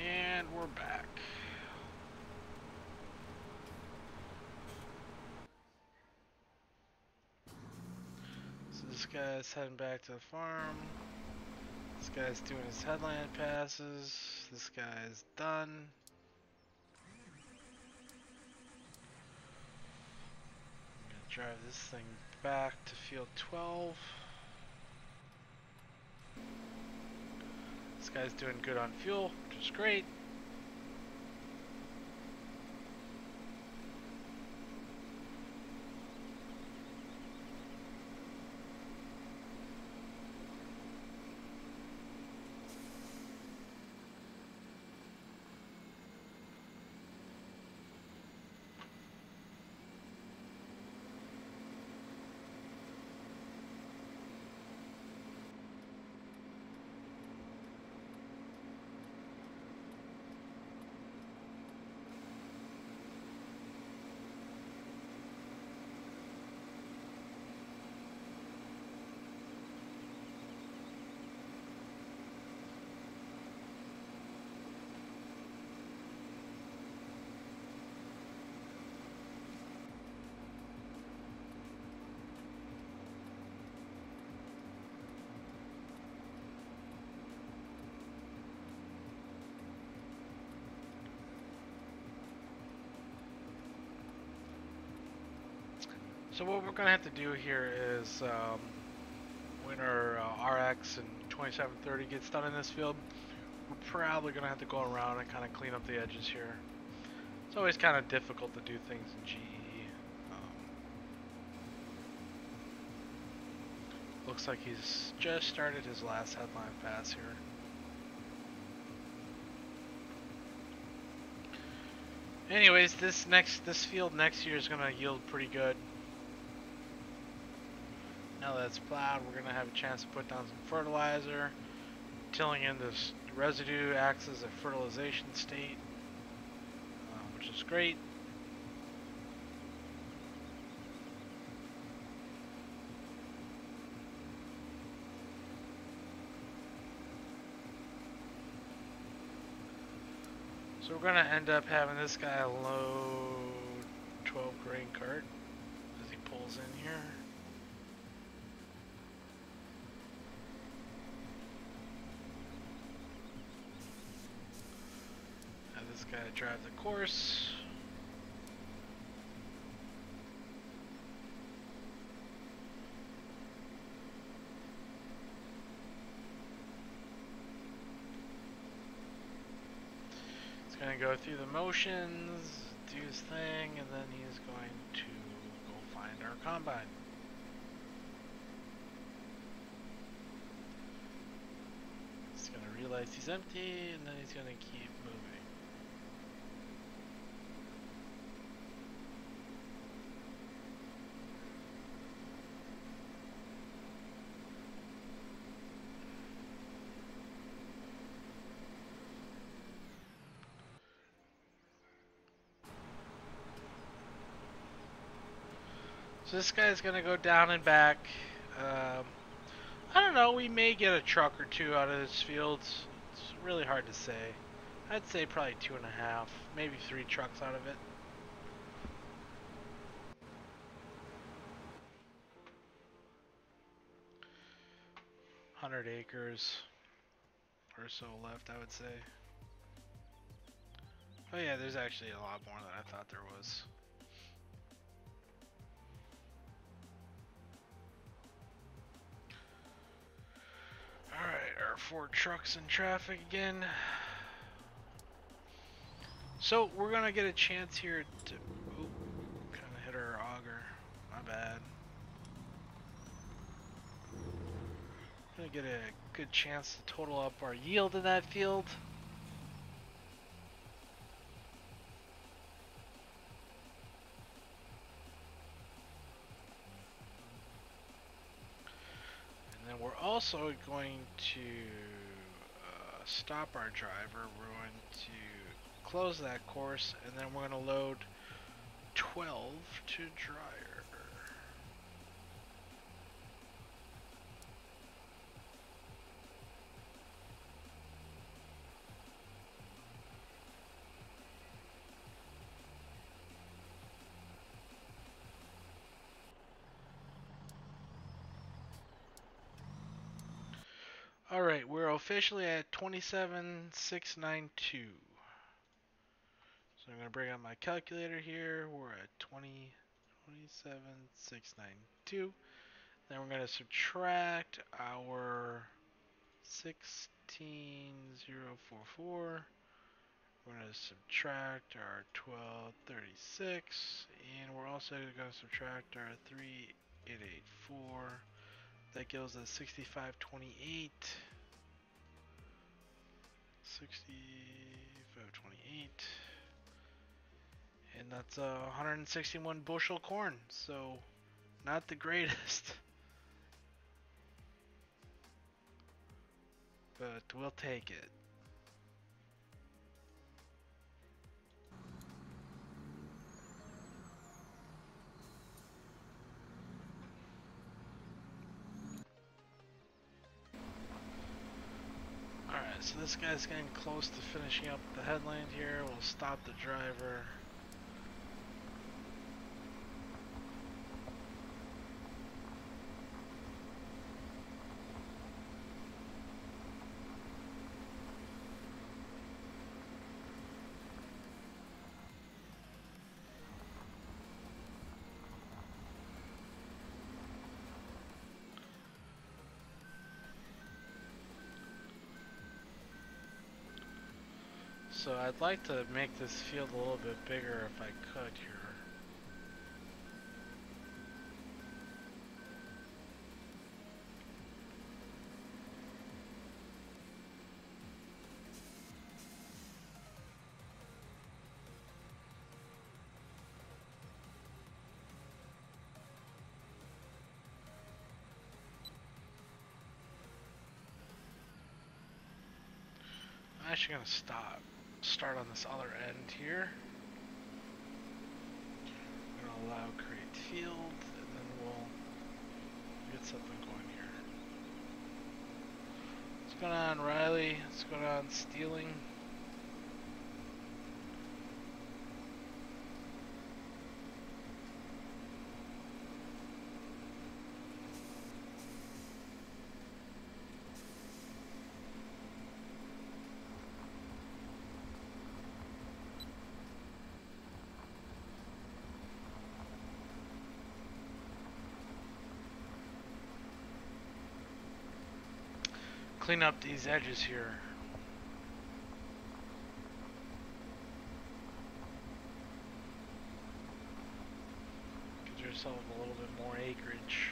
And we're back. So this guy's heading back to the farm. This guy's doing his headland passes. This guy's done. I'm gonna drive this thing back to field 12. This guy's doing good on fuel, which is great. So what we're gonna have to do here is when our RX and 2730 gets done in this field, we're probably gonna have to go around and kind of clean up the edges here. It's always kind of difficult to do things in GE. Looks like he's just started his last headline pass here. Anyways, this field next year is gonna yield pretty good. Now that it's plowed, we're gonna have a chance to put down some fertilizer. Tilling in this residue acts as a fertilization state, which is great. So we're gonna end up having this guy load 12 grain cart as he pulls in here. Have this guy drive the course. Gonna go through the motions, do his thing, and then he's going to go find our combine. He's gonna realize he's empty, and then he's gonna keep moving. So this guy's gonna go down and back. I don't know, we may get a truck or two out of this field. It's really hard to say. I'd say probably 2.5, maybe 3 trucks out of it. acres or so left, I would say. Oh yeah, there's actually a lot more than I thought there was. Alright, our 4 trucks in traffic again. So we're gonna get a chance here to kind of hit our auger. My bad. Gonna get a good chance to total up our yield in that field. And then we're also going to stop our driver. We're going to close that course, and then we're going to load 12 to dryer. Alright, we're officially at 27,692. So I'm going to bring up my calculator here. We're at 27,692. Then we're going to subtract our 16,044. We're going to subtract our 1236. And we're also going to subtract our 3884. That gives us 6528. 6528. And that's 161 bushel corn. So, not the greatest. But we'll take it. Alright, so this guy's getting close to finishing up the headland here. We'll stop the driver. So I'd like to make this field a little bit bigger if I could here. I'm actually going to start on this other end here. I'm going to allow create field, and then we'll get something going here. What's going on, Riley? What's going on, Stealing? Clean up these edges here. Get yourself a little bit more acreage.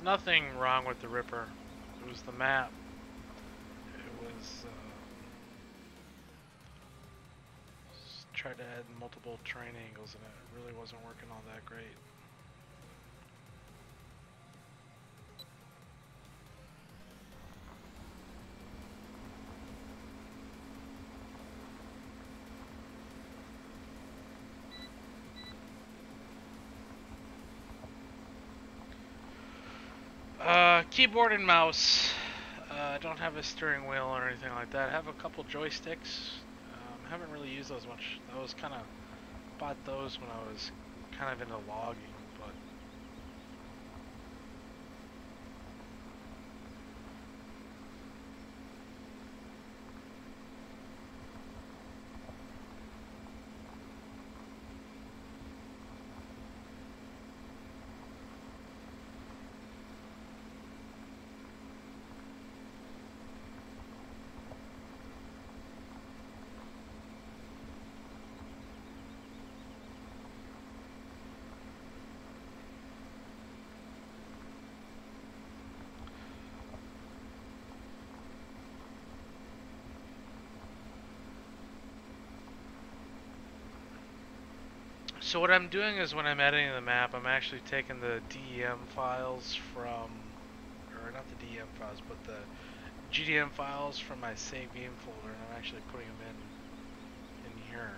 Nothing wrong with the Ripper. It was the map. It was tried to add multiple terrain angles and it really wasn't working all that great. Keyboard and mouse. I don't have a steering wheel or anything like that. I have a couple joysticks. Haven't really used those much. I was kind of bought those when I was kind of into logging, but so what I'm doing is when I'm editing the map, I'm actually taking the DEM files from, or not the DEM files, but the GDM files from my save game folder, and I'm actually putting them in here.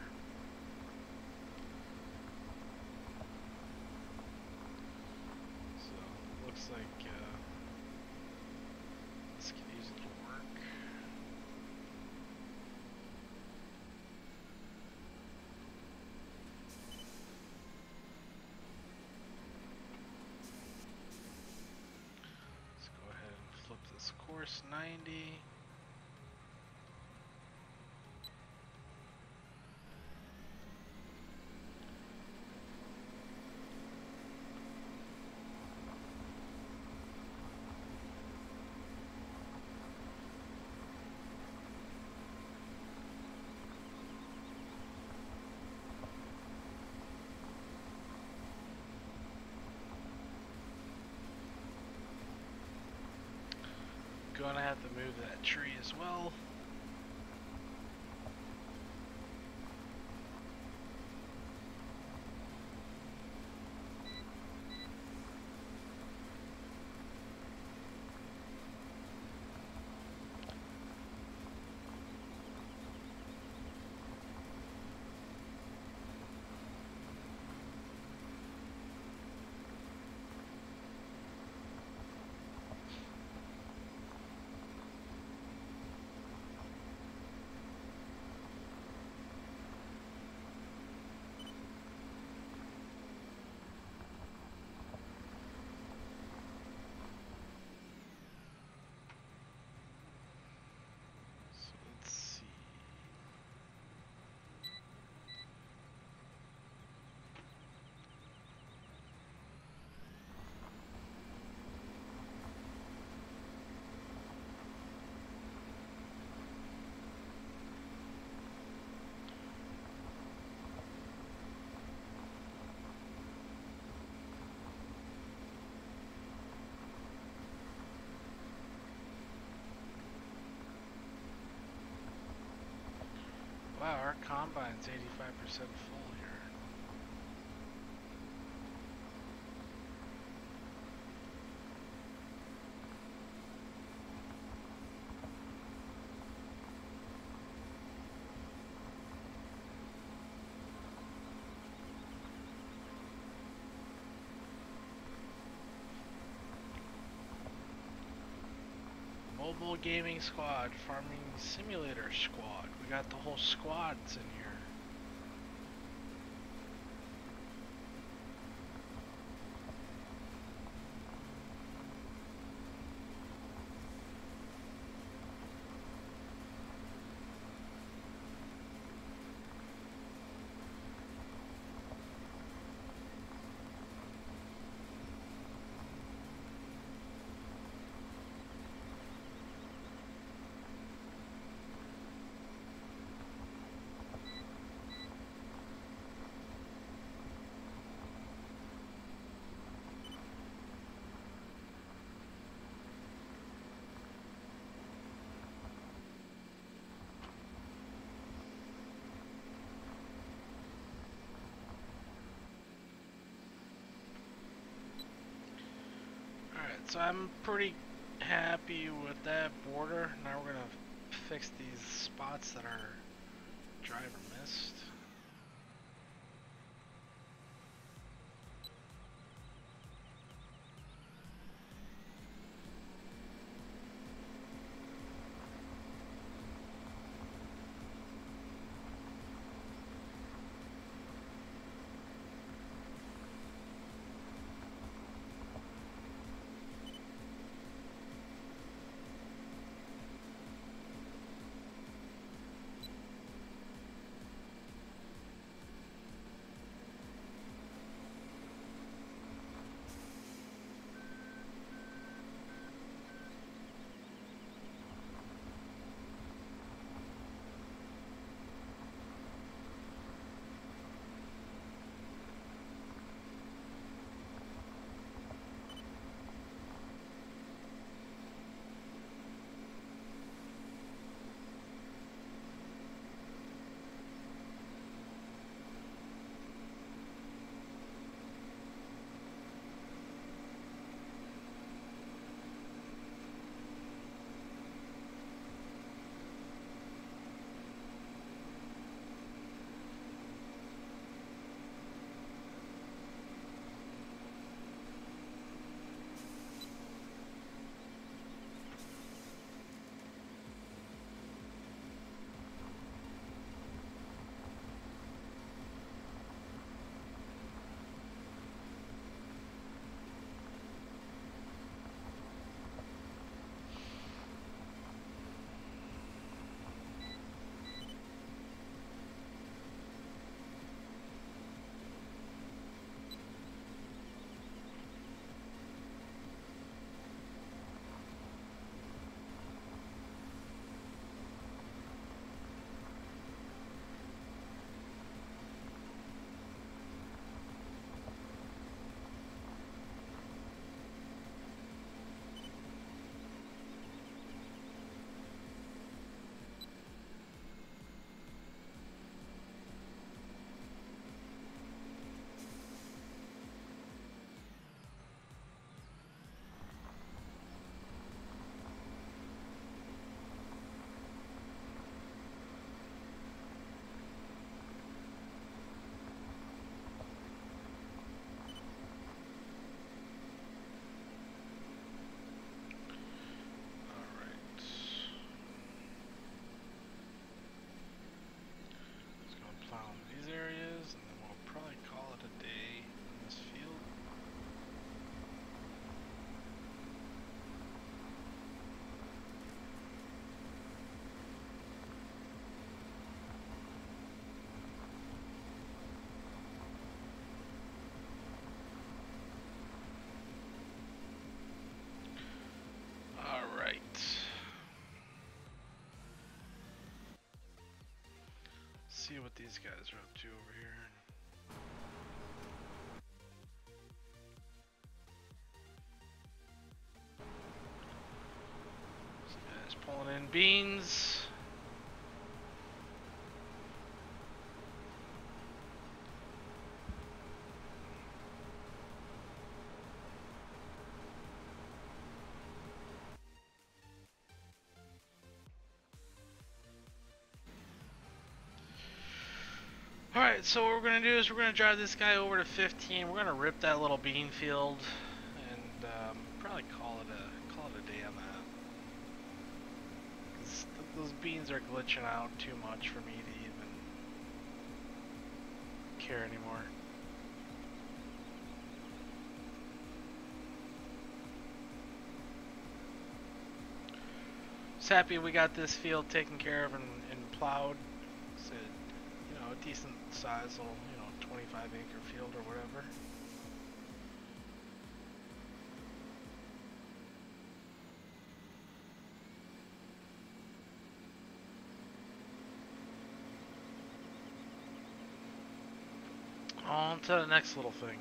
So looks like this could use a little work. Course 90. Gonna have to move that tree as well. Wow, our combine's 85% full here. Mobile Gaming Squad, Farming Simulator Squad. We got the whole squads in here. So I'm pretty happy with that border. Now we're gonna fix these spots that our driver missed. See what these guys are up to over here. This guy's pulling in beans. Alright, so what we're going to do is we're going to drive this guy over to 15. We're going to rip that little bean field and probably call it a day on that. 'Cause those beans are glitching out too much for me to even care anymore. Just happy we got this field taken care of and plowed. It's a decent size little 25-acre field or whatever. On to the next little thing.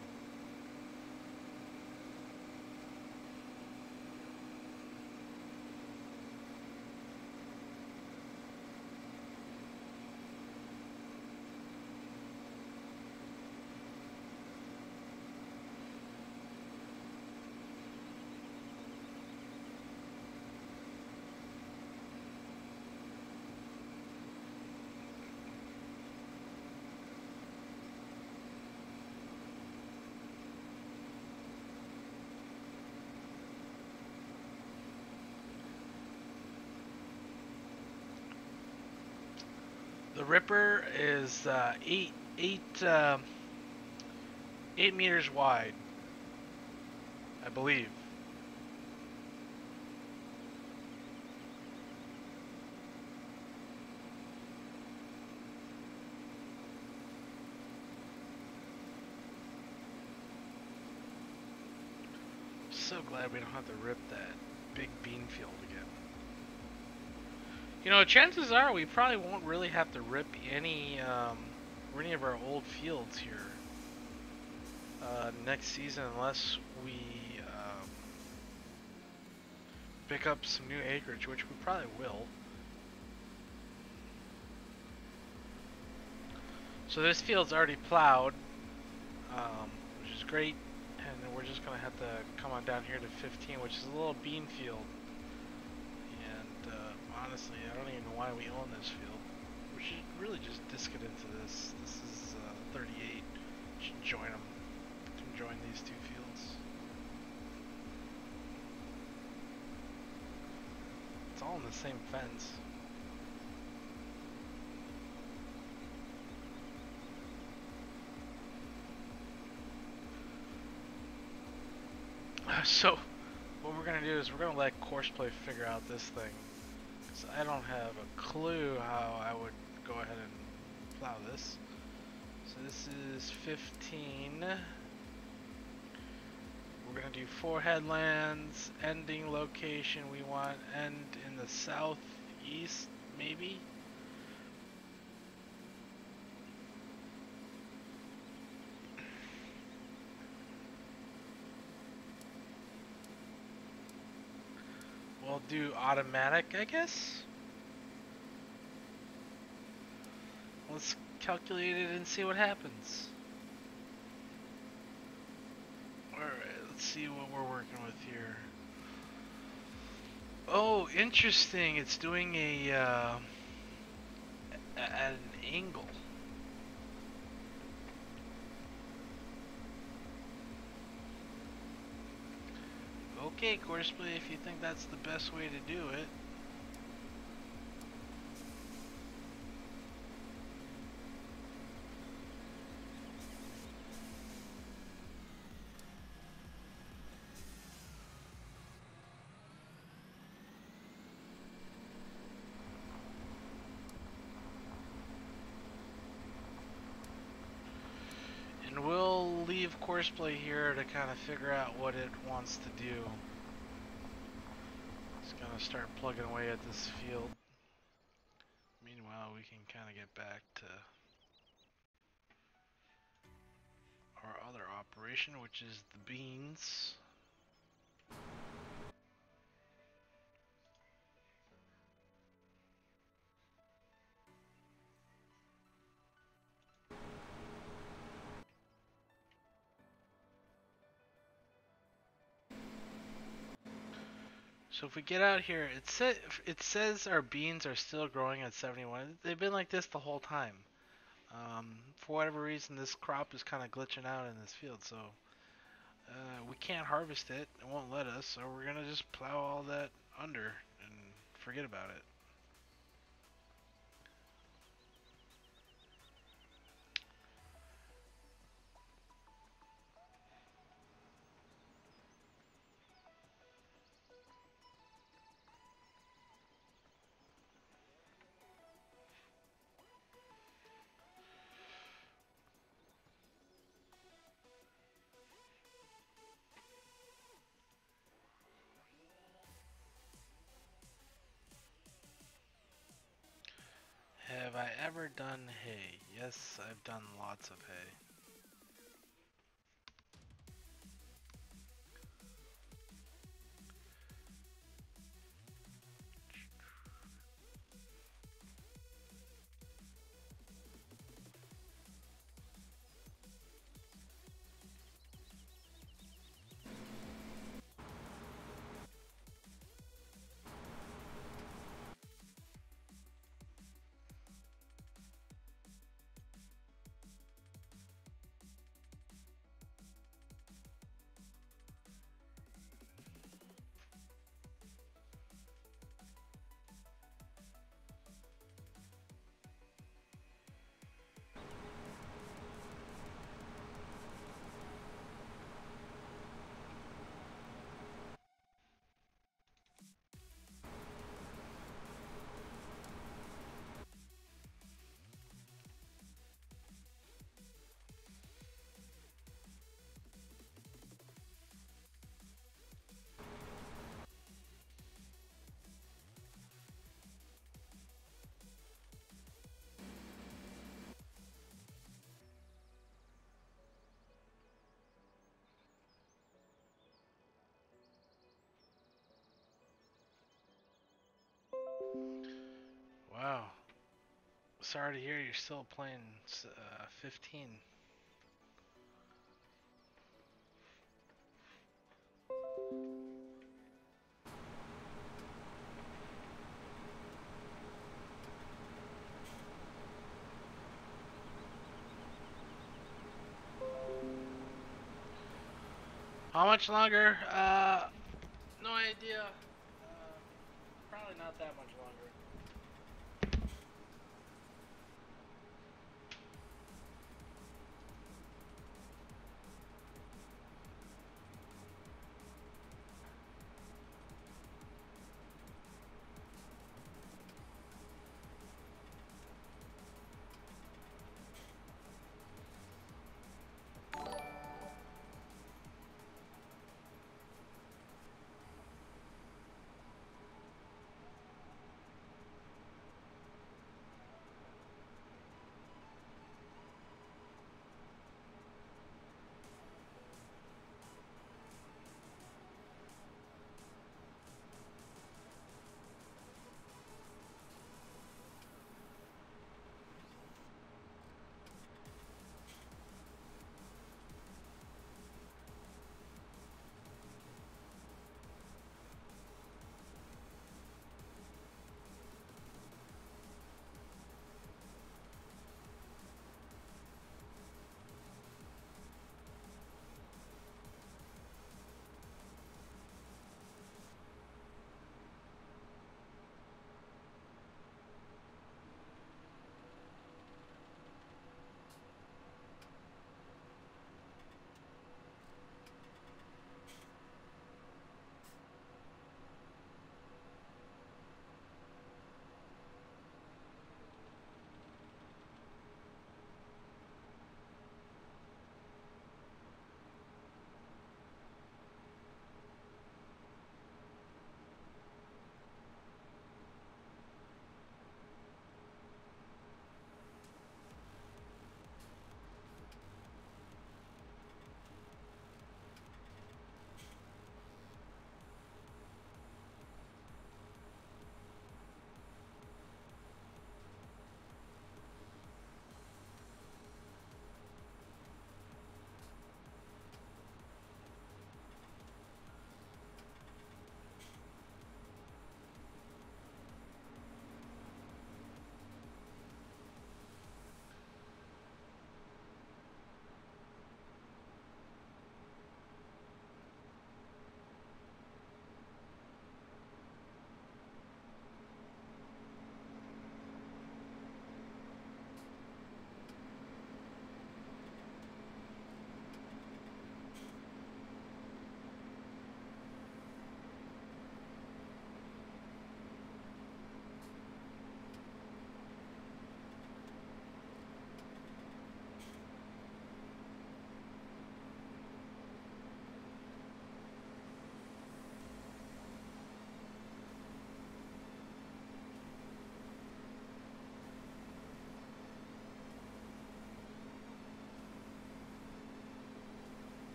The Ripper is 8 meters wide, I believe. So glad we don't have to rip that big bean field again. Chances are we probably won't really have to rip any of our old fields here next season unless we pick up some new acreage, which we probably will. So this field's already plowed, which is great, and then we're just gonna have to come on down here to 15, which is a little bean field. Honestly, I don't even know why we own this field. We should really just disc it into this. This is 38. We should join them. Join these two fields. It's all in the same fence. So, what we're gonna do is we're gonna let Courseplay figure out this thing. I don't have a clue how I would go ahead and plow this. So this is 15. We're going to do 4 headlands. Ending location we want end in the southeast, maybe? We'll do automatic, I guess. Let's calculate it and see what happens. Alright, let's see what we're working with here. Oh, interesting. It's doing at an angle. Okay, Courseplay, if you think that's the best way to do it. And we'll leave Courseplay here to kind of figure out what it wants to do. It's gonna start plugging away at this field. Meanwhile, we can kind of get back to our other operation, which is the beans. So if we get out here, it says our beans are still growing at 71. They've been like this the whole time. For whatever reason, this crop is kind of glitching out in this field, so we can't harvest it. It won't let us, so we're gonna just plow all that under and forget about it. Have I ever done hay? Yes, I've done lots of hay. Wow. Sorry to hear you're still playing 15. How much longer? No idea. Probably not that much longer.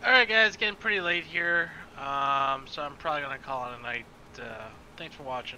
Alright guys, getting pretty late here, so I'm probably going to call it a night. Thanks for watching.